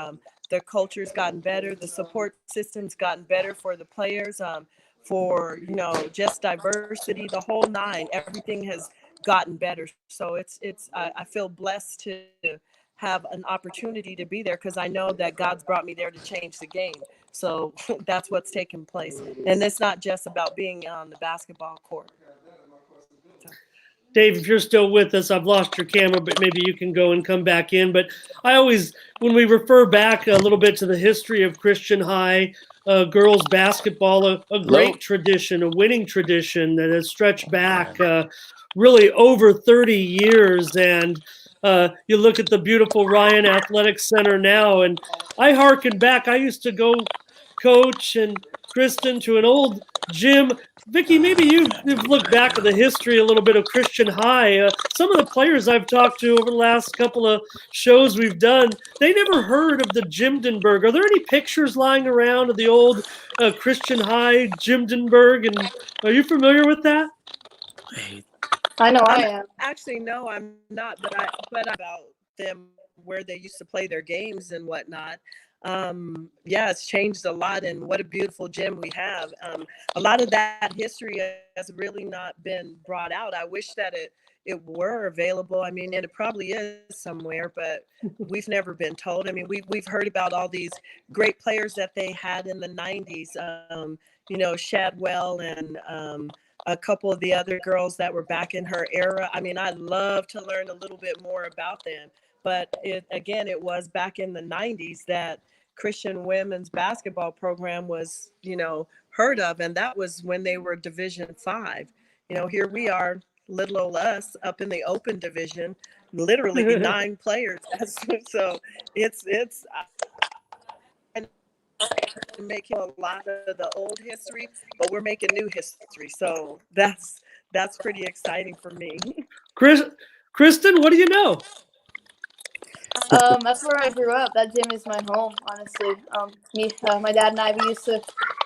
The culture's gotten better. The support system's gotten better for the players. For just diversity, the whole nine, everything has gotten better. So I feel blessed to have an opportunity to be there because I know that God's brought me there to change the game. So that's what's taking place, and it's not just about being on the basketball court. Dave, if you're still with us, I've lost your camera, but maybe you can go and come back in. But I always, when we refer back a little bit to the history of Christian High girls basketball, a great tradition, a winning tradition that has stretched back really over 30 years. And you look at the beautiful Ryan Athletic Center now, and I hearken back. I used to go coach and Kristin to an old gym. Vickie, maybe you've looked back at the history a little bit of Christian High. Some of the players I've talked to over the last couple of shows we've done, they never heard of the Jimdenberg. Are there any pictures lying around of the old Christian High Jimdenberg? And are you familiar with that? I know I am. Actually, no, I'm not, but about them where they used to play their games and whatnot. Yeah, it's changed a lot, and what a beautiful gym we have. A lot of that history has really not been brought out. I wish that it were available. I mean, and it probably is somewhere, but we've never been told. I mean, we've heard about all these great players that they had in the 90s, you know, Shadwell and a couple of the other girls that were back in her era. I mean, I'd love to learn a little bit more about them. But it was back in the 90s that Christian women's basketball program was, you know, heard of. And that was when they were Division 5. You know, here we are, little old us, up in the open division, literally 9 players. So it's making a lot of the old history, but we're making new history. So that's pretty exciting for me. Kristin, what do you know? That's where I grew up. That gym is my home, honestly. My dad and I, we used to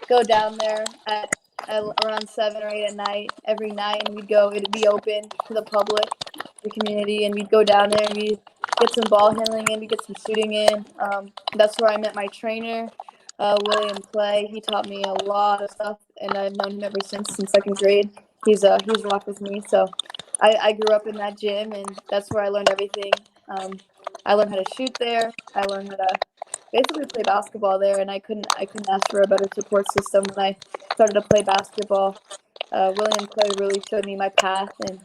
go down there at around 7 or 8 at night, every night, and we'd go. It'd be open to the public, the community, and we'd go down there and we'd get some ball handling in, we'd get some shooting in. That's where I met my trainer, William Clay. He taught me a lot of stuff, and I've known him ever since in 2nd grade. He's walked with me, so I grew up in that gym, and that's where I learned everything. I learned how to shoot there. I learned how to basically play basketball there, and I couldn't ask for a better support system when I started to play basketball. William Clay really showed me my path and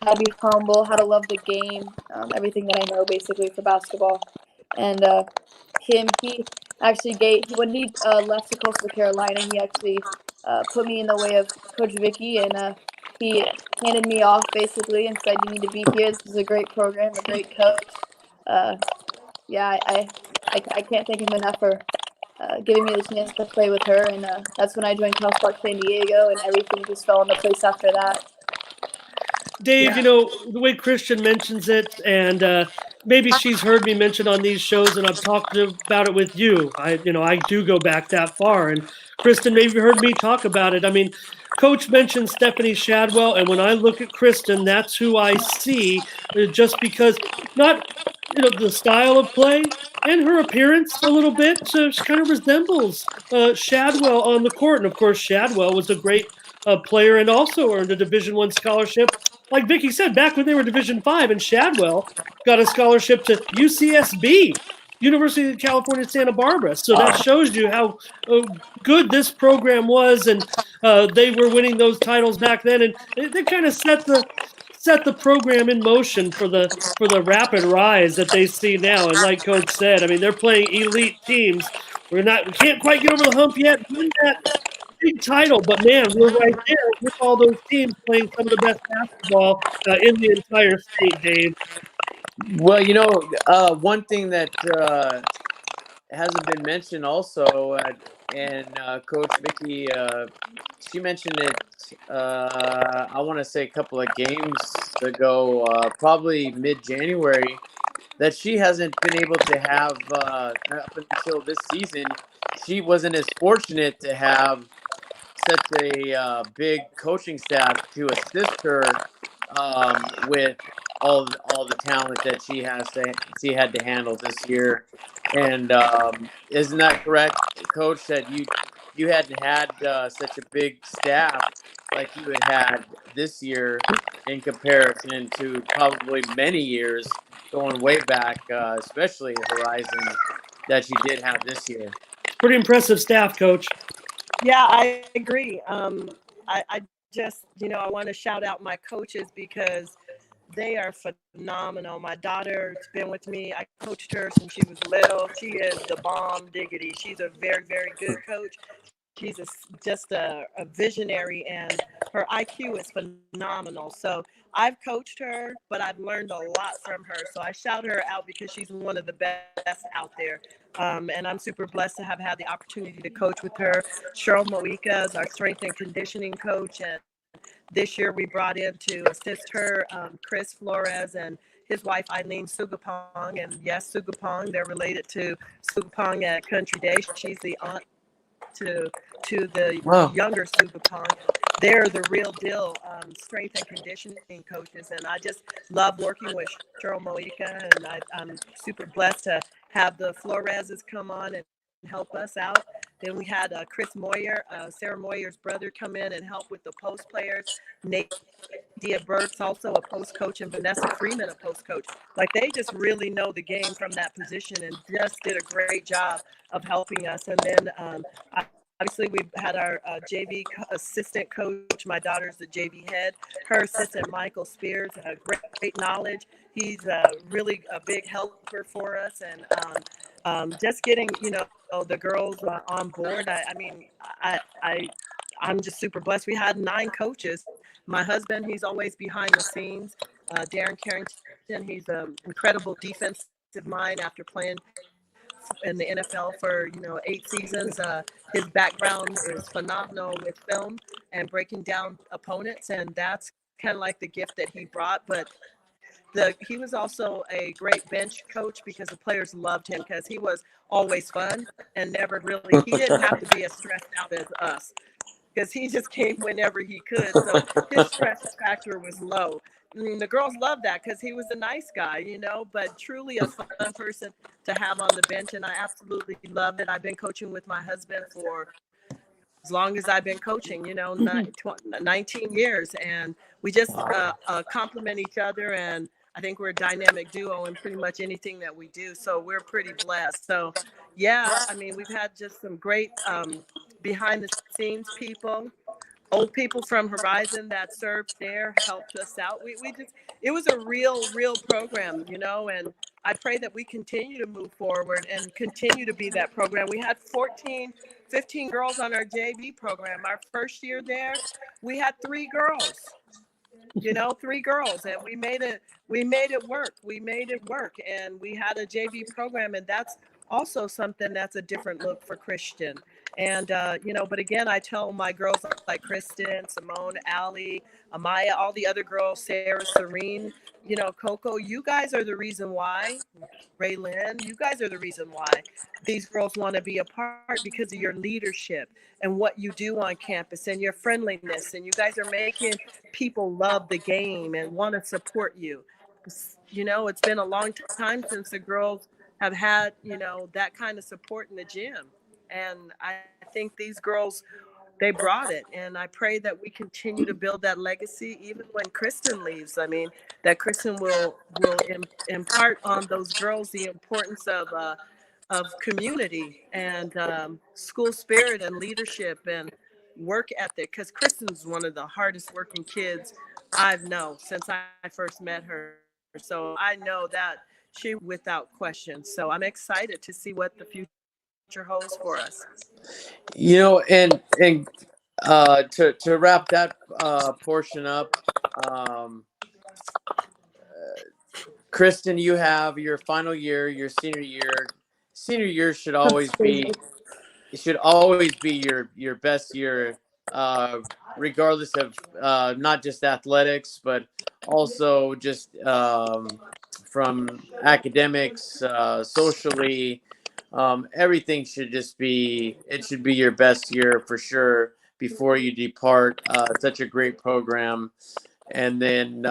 how to be humble, how to love the game, everything that I know basically for basketball. And he actually when he left to Coastal Carolina, he actually put me in the way of Coach Vickie, and he handed me off basically and said, "You need to be here. This is a great program, a great coach." Yeah, I can't thank him enough for giving me the chance to play with her, and that's when I joined Cal Spark San Diego, and everything just fell into place after that. Dave, Yeah. you know, the way Christian mentions it, and maybe she's heard me mention on these shows, and I've talked about it with you. I do go back that far, and Kristin, maybe you heard me talk about it. I mean, Coach mentioned Stephanie Shadwell, and when I look at Kristin, that's who I see. Just because, not the style of play and her appearance a little bit, so she kind of resembles Shadwell on the court. And of course, Shadwell was a great player and also earned a Division I scholarship. Like Vickie said, back when they were Division 5, and Shadwell got a scholarship to UCSB, University of California, Santa Barbara. So that shows you how good this program was, and they were winning those titles back then, and they kind of set the program in motion for the rapid rise that they see now. And like Coach said, I mean, they're playing elite teams. We can't quite get over the hump yet. Win that big title, but man, we're right there with all those teams playing some of the best basketball in the entire state, Dave. Well, one thing that hasn't been mentioned also, and Coach Vickie, she mentioned it, I want to say a couple of games ago, probably mid-January, that she hasn't been able to have, up until this season, she wasn't as fortunate to have such a big coaching staff to assist her with all the talent that she had to handle this year. And isn't that correct, Coach, that you hadn't had such a big staff like you had this year in comparison to probably many years going way back, especially Horizon, that you did have this year? Pretty impressive staff, Coach. Yeah, I agree. I just, I want to shout out my coaches because they are phenomenal. My daughter's been with me. I coached her since she was little. She is the bomb diggity. She's a very, very good coach. She's just a visionary, and her IQ is phenomenal. So I've coached her, but I've learned a lot from her. So I shout her out because she's one of the best out there. And I'm super blessed to have had the opportunity to coach with her. Cheryl Moika is our strength and conditioning coach. And this year we brought in to assist her, Chris Flores and his wife, Eileen Sugapong. And yes, Sugapong, they're related to Sugapong at Country Day. She's the aunt to the younger Sugapong. they're the real deal strength and conditioning coaches. And I just love working with Cheryl Moika, and I'm super blessed to have the Floreses come on and help us out. Then we had Chris Moyer, Sarah Moyer's brother, come in and help with the post players. Nate Dia Burks, also a post coach, and Vanessa Freeman, a post coach. Like, they just really know the game from that position and just did a great job of helping us. And then obviously we've had our JV assistant coach. My daughter's the JV head. Her assistant, Michael Spears, great knowledge. He's really a big helper for us. And just getting, the girls on board. I'm just super blessed. We had 9 coaches. My husband, he's always behind the scenes. Darren Carrington, he's an incredible defensive mind after playing in the NFL for 8 seasons. His background is phenomenal with film and breaking down opponents, and that's kind of like the gift that he brought. But he was also a great bench coach because the players loved him because he was always fun and never really, he didn't have to be as stressed out as us because he just came whenever he could. So his stress factor was low. The girls loved that because he was a nice guy, but truly a fun person to have on the bench. And I absolutely loved it. I've been coaching with my husband for as long as I've been coaching, 19 years. And we just complement each other. And I think we're a dynamic duo in pretty much anything that we do. So we're pretty blessed. So, yeah, we've had just some great behind the scenes people. Old people from Horizon that served there helped us out. It was a real program, and I pray that we continue to move forward and continue to be that program. We had 15 girls on our JV program. Our first year there, we had 3 girls, 3 girls, and we made it work. We made it work, and we had a JV program, and that's also something that's a different look for Christian. And, but again, I tell my girls like Kristin, Simone, Allie, Amaya, all the other girls, Sarah, Serene, Coco, you guys are the reason why. Raylyn, you guys are the reason why these girls want to be a part because of your leadership and what you do on campus and your friendliness. And you guys are making people love the game and want to support you. It's been a long time since the girls have had, that kind of support in the gym. And I think these girls, they brought it. And I pray that we continue to build that legacy even when Kristin leaves. That Kristin will impart on those girls the importance of community and school spirit and leadership and work ethic. Because Kristin's one of the hardest working kids I've known since I first met her. So I know that she without question. So I'm excited to see what the future holds for us. And to wrap that portion up, Kristin, you have your final year, your senior year. Senior year should always be your best year, regardless of not just athletics, but also just from academics, socially. Everything should be your best year for sure before you depart. Such a great program. And then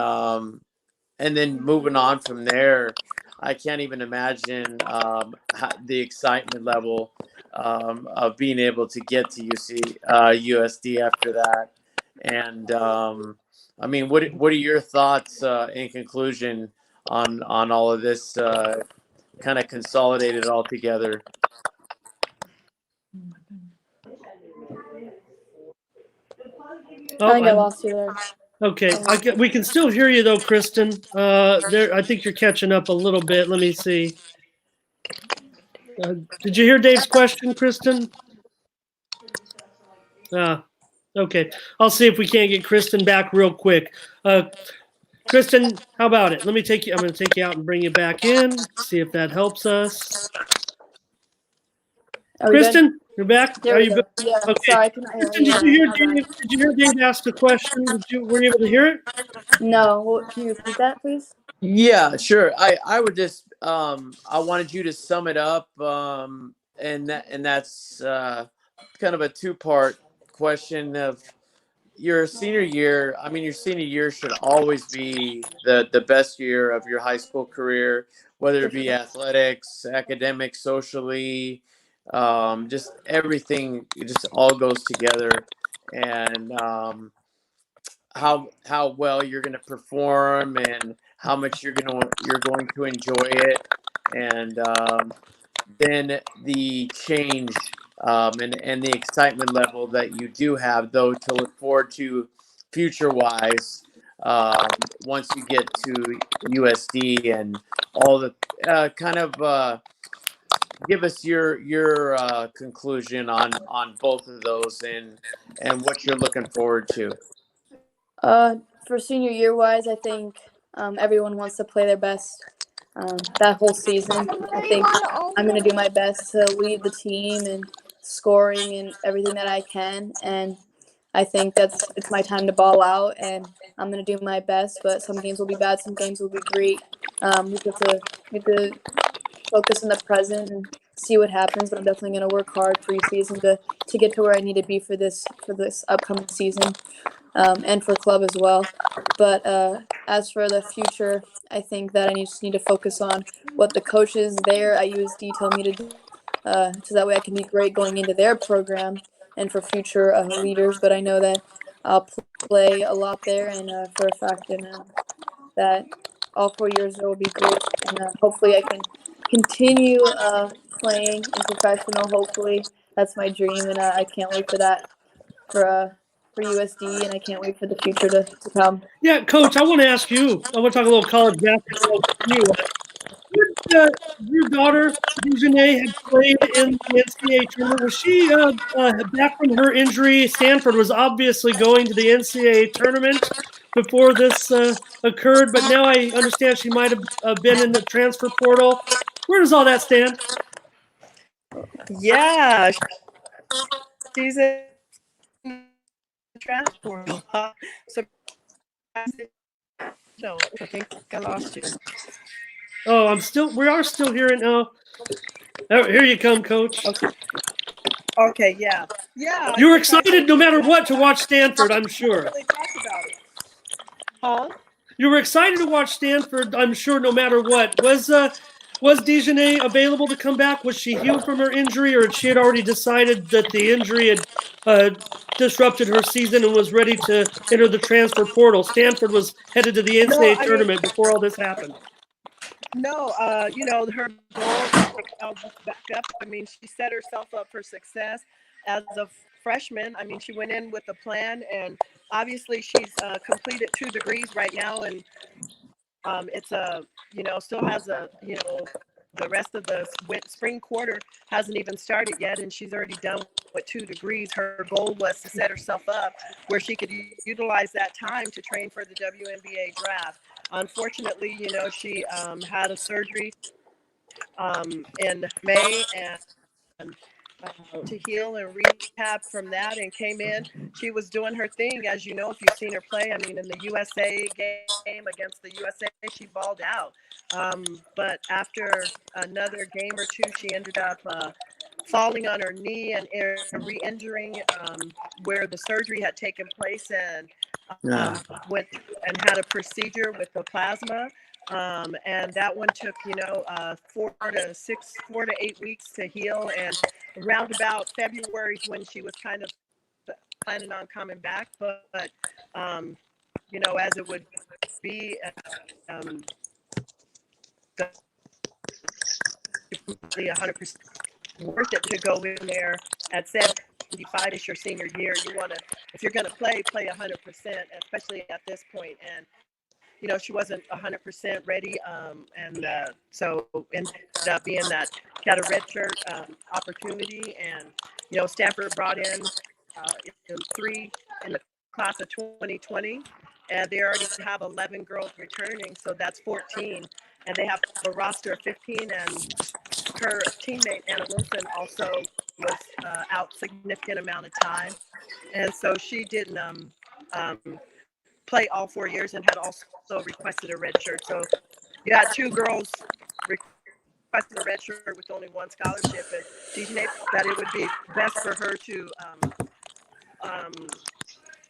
moving on from there, I can't even imagine the excitement level of being able to get to USD after that. And what are your thoughts in conclusion on all of this? Kind of consolidated all together. I think I lost you there. Okay, we can still hear you though, Kristin. I think you're catching up a little bit. Let me see. Did you hear Dave's question, Kristin? Okay. I'll see if we can't get Kristin back real quick. Kristin, how about it? I'm going to take you out and bring you back in. See if that helps us. Kristin, you're back. There we go. Yeah. Okay. Sorry, I couldn't hear Kristin, you. did you hear Dave ask a question? Were you able to hear it? No. Can you repeat that, please? Yeah, sure. I would just I wanted you to sum it up, and that's kind of a 2-part question of your senior year, I mean, your senior year should always be the best year of your high school career, whether it be athletics, academics, socially, just everything. It just all goes together, and how well you're going to perform and how much you're going to enjoy it, and then the change and the excitement level that you do have, though, to look forward to future wise once you get to USD and all the kind of give us your conclusion on both of those and what you're looking forward to. For senior year wise, I think everyone wants to play their best that whole season. I think I'm going to do my best to lead the team and scoring and everything that I can. And I think it's my time to ball out, and I'm going to do my best. But some games will be bad, some games will be great. We have to focus in the present and see what happens. But I'm definitely going to work hard preseason to get to where I need to be for this upcoming season. And for club as well. But as for the future, I think that I just need to focus on what the coaches there at USD tell me to do, so that way I can be great going into their program and for future leaders. But I know that I'll play a lot there, and for a fact, and that all 4 years there will be great, and hopefully I can continue playing in professional. Hopefully that's my dream, and I can't wait for that for USD, and I can't wait for the future to come. Yeah, Coach, I want to ask you. I want to talk a little college basketball with you. Your daughter, Vicde, had played in the NCAA tournament. Was she back from her injury? Stanford was obviously going to the NCAA tournament before this occurred, but now I understand she might have been in the transfer portal. Where does all that stand? Yeah, she's in the transport. So no, I think I lost you. Oh, we are still hearing. Oh, here you come, Coach. Okay, yeah. You were excited no matter what to watch Stanford, I'm sure. Really talk about it. Huh? You were excited to watch Stanford, I'm sure, no matter what. Was Dejanay available to come back? Was she healed from her injury, or had she already decided that the injury had disrupted her season and was ready to enter the transfer portal? Stanford was headed to the NCAA tournament before all this happened. No, her goal, I'll just back up. I mean, she set herself up for success as a freshman. I mean, she went in with a plan, and obviously she's completed 2 degrees right now, and it's still has the rest of the spring quarter hasn't even started yet, and she's already done with 2 degrees. Her goal was to set herself up where she could utilize that time to train for the WNBA draft. Unfortunately, she had a surgery in May and to heal and rehab from that, and came in. She was doing her thing, as you know, if you've seen her play. I mean, in the USA game against the USA, she balled out. But after another game or two, she ended up falling on her knee and re-injuring where the surgery had taken place, and went and had a procedure with the plasma. And that one took 4 to 8 weeks to heal, and around about February when she was kind of planning on coming back, but as it would be, 100% worth it to go in there at 75 is your senior year. You want to, if you're going to play 100%, especially at this point. And she wasn't 100% ready, and so ended up being that got a redshirt opportunity, and Stanford brought in 3 in the class of 2020, and they already have 11 girls returning, so that's 14, and they have a roster of 15, and her teammate Anna Wilson also was out significant amount of time, and so she didn't play all 4 years, and had also requested a red shirt. So you had 2 girls requesting a red shirt with only 1 scholarship, and Dejanay that it would be best for her to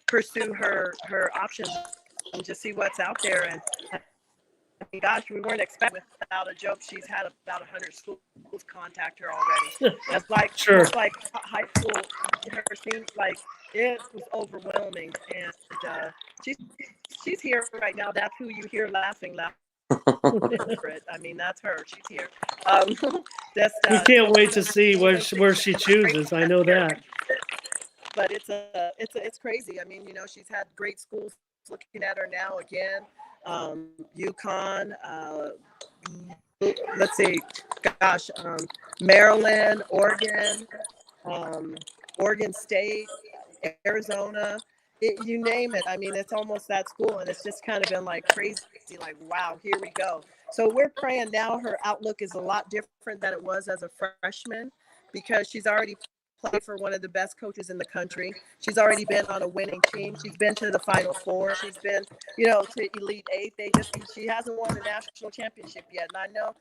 pursue her options and just see what's out there. And gosh, we weren't expecting, without a joke, she's had about 100 schools contact her already. That's like Sure. That's like high school. Her seems like it was overwhelming, and she's here right now. That's who you hear laughing loud. I mean, that's her. She's here. We can't wait to see where she chooses. I know that. But it's crazy. I mean, she's had great schools looking at her now again. UConn, let's see, gosh, Maryland, Oregon, Oregon State, Arizona, you name it. I mean, it's almost that school, and it's just kind of been like crazy, like, wow, here we go. So we're praying now her outlook is a lot different than it was as a freshman, because she's already played for one of the best coaches in the country. She's already been on a winning team. She's been to the Final Four. She's been, to Elite Eight. She hasn't won a national championship yet. And I know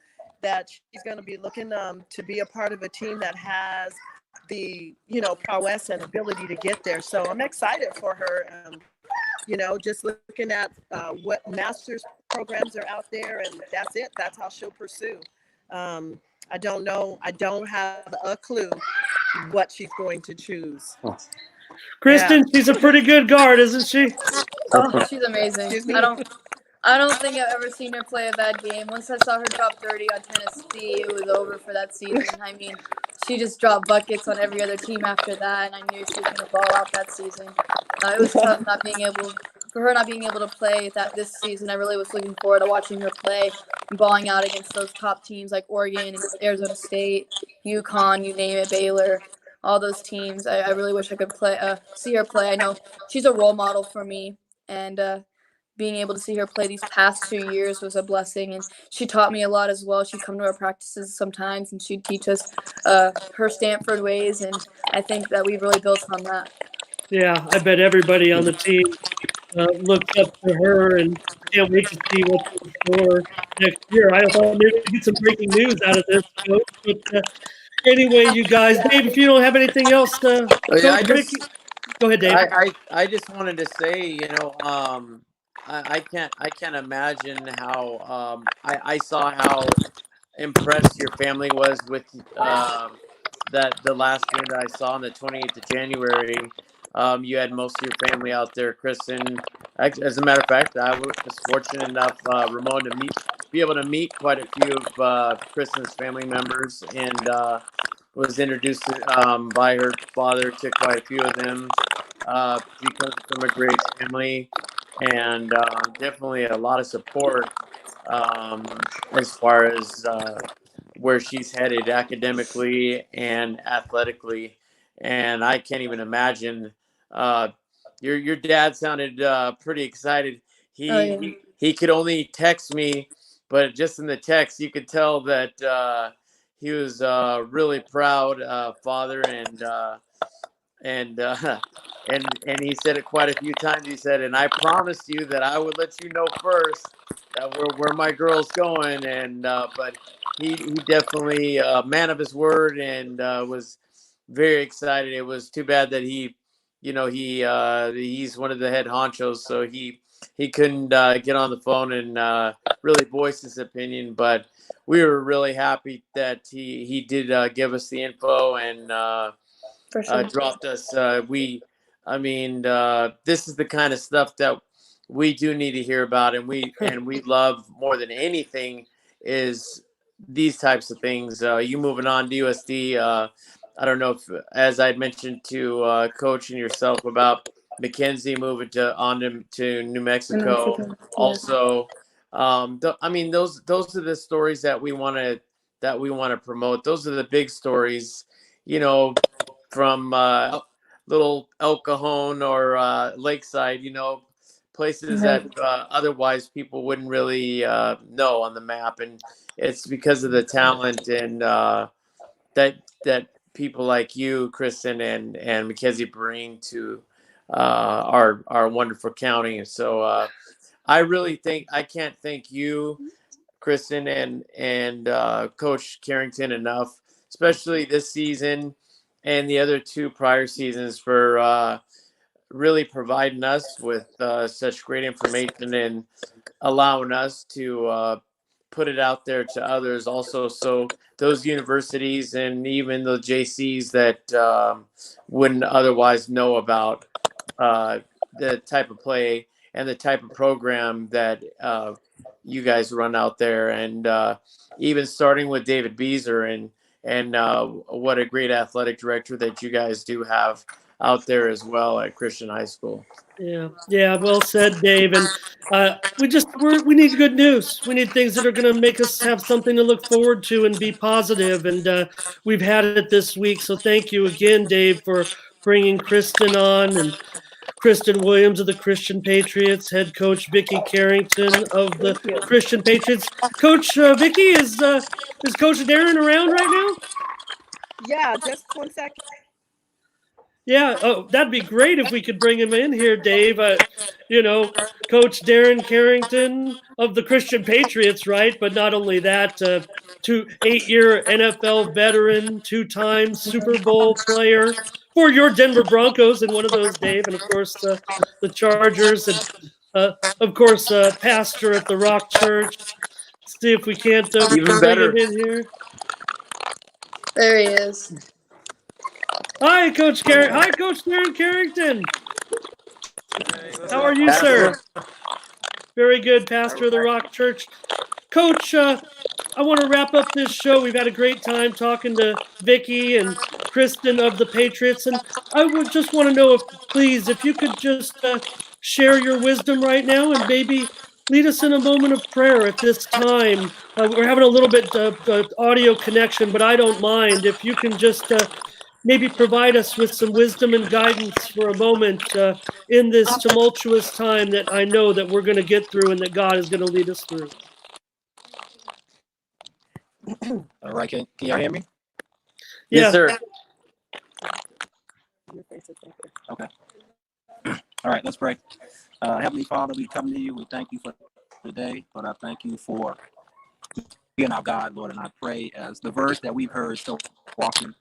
that she's going to be looking to be a part of a team that has the, prowess and ability to get there. So I'm excited for her. Just looking at what master's programs are out there, and that's it. That's how she'll pursue. I don't know. I don't have a clue what she's going to choose. Kristin, she's a pretty good guard, isn't she? Oh, she's amazing. I don't think I've ever seen her play a bad game. Once I saw her drop 30 on Tennessee, it was over for that season. I mean, she just dropped buckets on every other team after that, and I knew she was going to ball out that season. It was tough for her not being able to play this season. I really was looking forward to watching her play and balling out against those top teams like Oregon, Arizona State, UConn, you name it, Baylor, all those teams. I really wish I could see her play. I know she's a role model for me, and being able to see her play these past 2 years was a blessing, and she taught me a lot as well. She'd come to our practices sometimes, and she'd teach us her Stanford ways, and I think that we've really built on that. Yeah, I bet everybody on the team looks up to her and can't wait to see what's in store next year. I thought maybe we get some breaking news out of this, Coach. But anyway, you guys, Dave, if you don't have anything else, Coach Vickie, go ahead, Dave. I just wanted to say, I can't imagine how I saw how impressed your family was with the last game that I saw on the 28th of January. You had most of your family out there, Kristin. As a matter of fact, I was fortunate enough, Ramon, to be able to meet quite a few of Kristin's family members, and was introduced by her father to quite a few of them. She comes from a great family, and definitely a lot of support as far as where she's headed academically and athletically. And I can't even imagine. Your dad sounded pretty excited. He could only text me, but just in the text you could tell that he was really proud father, and he said it quite a few times. He said, "And I promised you that I would let you know first that where my girl's going." And but he definitely a man of his word, and was very excited. It was too bad that he's one of the head honchos, so he couldn't get on the phone and really voice his opinion. But we were really happy that he did give us the info and dropped us. This is the kind of stuff that we do need to hear about, and we love more than anything is these types of things. You moving on to USD. I don't know if, as I'd mentioned to Coach and yourself about Mackenzie moving to New Mexico. Yeah. Also, those are the stories that we want to promote. Those are the big stories, from little El Cajon or Lakeside, places that otherwise people wouldn't really know on the map, and it's because of the talent and that people like you, Kristin, and Mackenzie bring to our wonderful county. So I really think I can't thank you, Kristin, and Coach Carrington enough, especially this season and the other two prior seasons, for really providing us with such great information and allowing us to put it out there to others also. So those universities and even the JCs that wouldn't otherwise know about the type of play and the type of program that you guys run out there. And even starting with David Beezer and what a great athletic director that you guys do have out there as well at Christian High School. Yeah, well said, Dave. And we need good news. We need things that are going to make us have something to look forward to and be positive. And we've had it this week. So thank you again, Dave, for bringing Kristin on, and Kristin Williams of the Christian Patriots, head coach Vickie Carrington of the Christian Patriots. Coach Vickie, is Coach Darren around right now? Yeah, just 1 second. Yeah, oh, that'd be great if we could bring him in here, Dave. Coach Darren Carrington of the Christian Patriots, right? But not only that, 8-year NFL veteran, 2-time Super Bowl player for your Denver Broncos in one of those, Dave, and of course the Chargers, and of course pastor at the Rock Church. See if we can't bring him in here. There he is. Hi, Coach Darren Carrington. How are you, sir? Very good, pastor of the Rock Church. Coach, I want to wrap up this show. We've had a great time talking to Vickie and Kristin of the Patriots, and I would just want to know, if you could just share your wisdom right now and maybe lead us in a moment of prayer at this time. We're having a little bit of audio connection, but I don't mind. If you can just maybe provide us with some wisdom and guidance for a moment in this tumultuous time that I know that we're going to get through and that God is going to lead us through. All right, can y'all hear me? Yeah. Yes, sir. Okay. All right, let's pray. Heavenly Father, we come to you. We thank you for today, but I thank you for being our God, Lord. And I pray, as the verse that we've heard so often,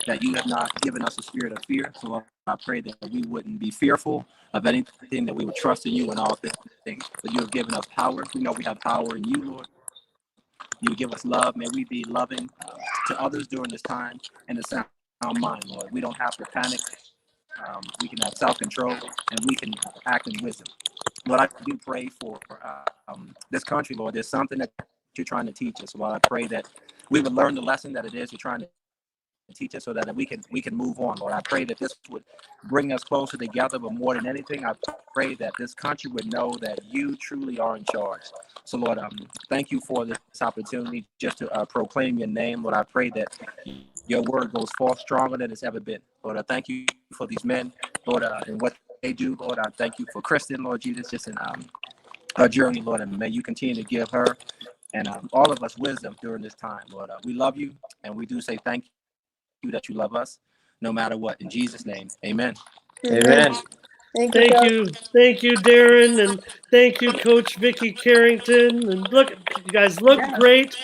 that you have not given us a spirit of fear. So Lord, I pray that we wouldn't be fearful of anything, that we would trust in you in all things. But you have given us power. We know we have power in you, Lord. You give us love. May we be loving to others during this time and a sound mind, Lord. We don't have to panic. We can have self-control, and we can act in wisdom. Lord, I do pray for this country, Lord. There's something that you're trying to teach us. Lord, I pray that we would learn the lesson that it is you're trying to teach us, so that we can move on, Lord. I pray that this would bring us closer together, but more than anything, I pray that this country would know that you truly are in charge. So, Lord, thank you for this opportunity just to proclaim your name. Lord, I pray that your word goes forth stronger than it's ever been. Lord, I thank you for these men, Lord, and what they do. Lord, I thank you for Kristin, Lord Jesus, just in her journey, Lord, and may you continue to give her and all of us wisdom during this time, Lord. We love you, and we do say thank you that you love us no matter what. In Jesus' name, amen. Amen. Thank you, Darren, and thank you, Coach Vickie Carrington. And look, you guys look great.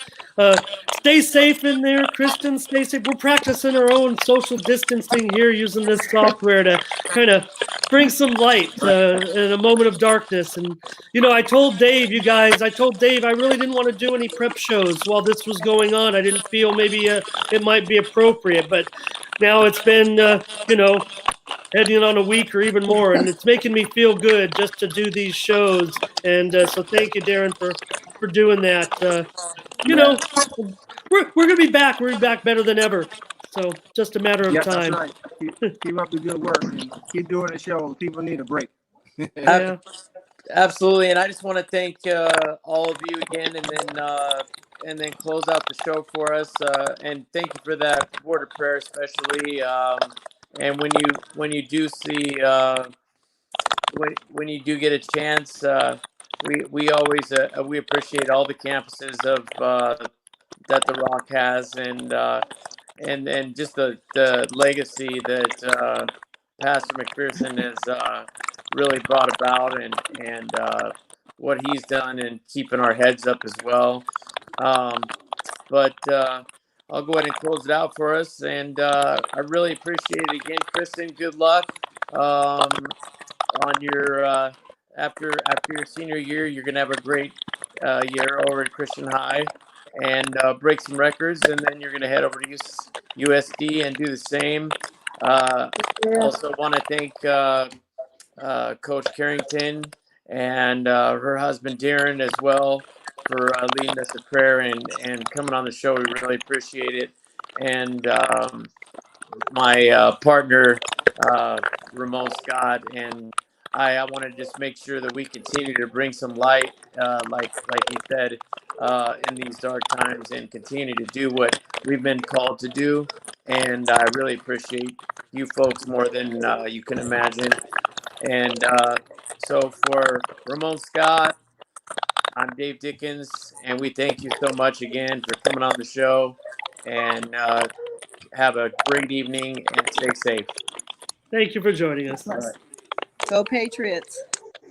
Stay safe in there, Kristin. Stay safe. We're practicing our own social distancing here, using this software to kind of bring some light in a moment of darkness. And I told Dave I really didn't want to do any prep shows while this was going on. I didn't feel maybe it might be appropriate, but now it's been heading on a week or even more, and it's making me feel good just to do these shows. And so thank you, Darren, for doing that. We're gonna be back. We're back better than ever. So just a matter of time. That's right. Keep up the good work and keep doing the show. People need a break. Yeah. Absolutely, and I just want to thank all of you again, and then close out the show for us. And thank you for that word of prayer, especially. And when you do see when you do get a chance, we always we appreciate all the campuses of that the Rock has, and just the legacy that Pastor McPherson has really brought about, and what he's done in keeping our heads up as well. But I'll go ahead and close it out for us. And I really appreciate it again, Kristin. Good luck. on your after your senior year. You're gonna have a great year over at Christian High and break some records, and then you're gonna head over to USD and do the same. Also, want to thank Coach Carrington and her husband Darren as well for leading us in prayer and coming on the show. We really appreciate it. And my partner Ramon Scott and I want to just make sure that we continue to bring some light, like he said, in these dark times, and continue to do what we've been called to do. And I really appreciate you folks more than you can imagine. And so for Ramon Scott, I'm Dave Dickens, and we thank you so much again for coming on the show. And have a great evening and stay safe. Thank you for joining us. All right. Go Patriots.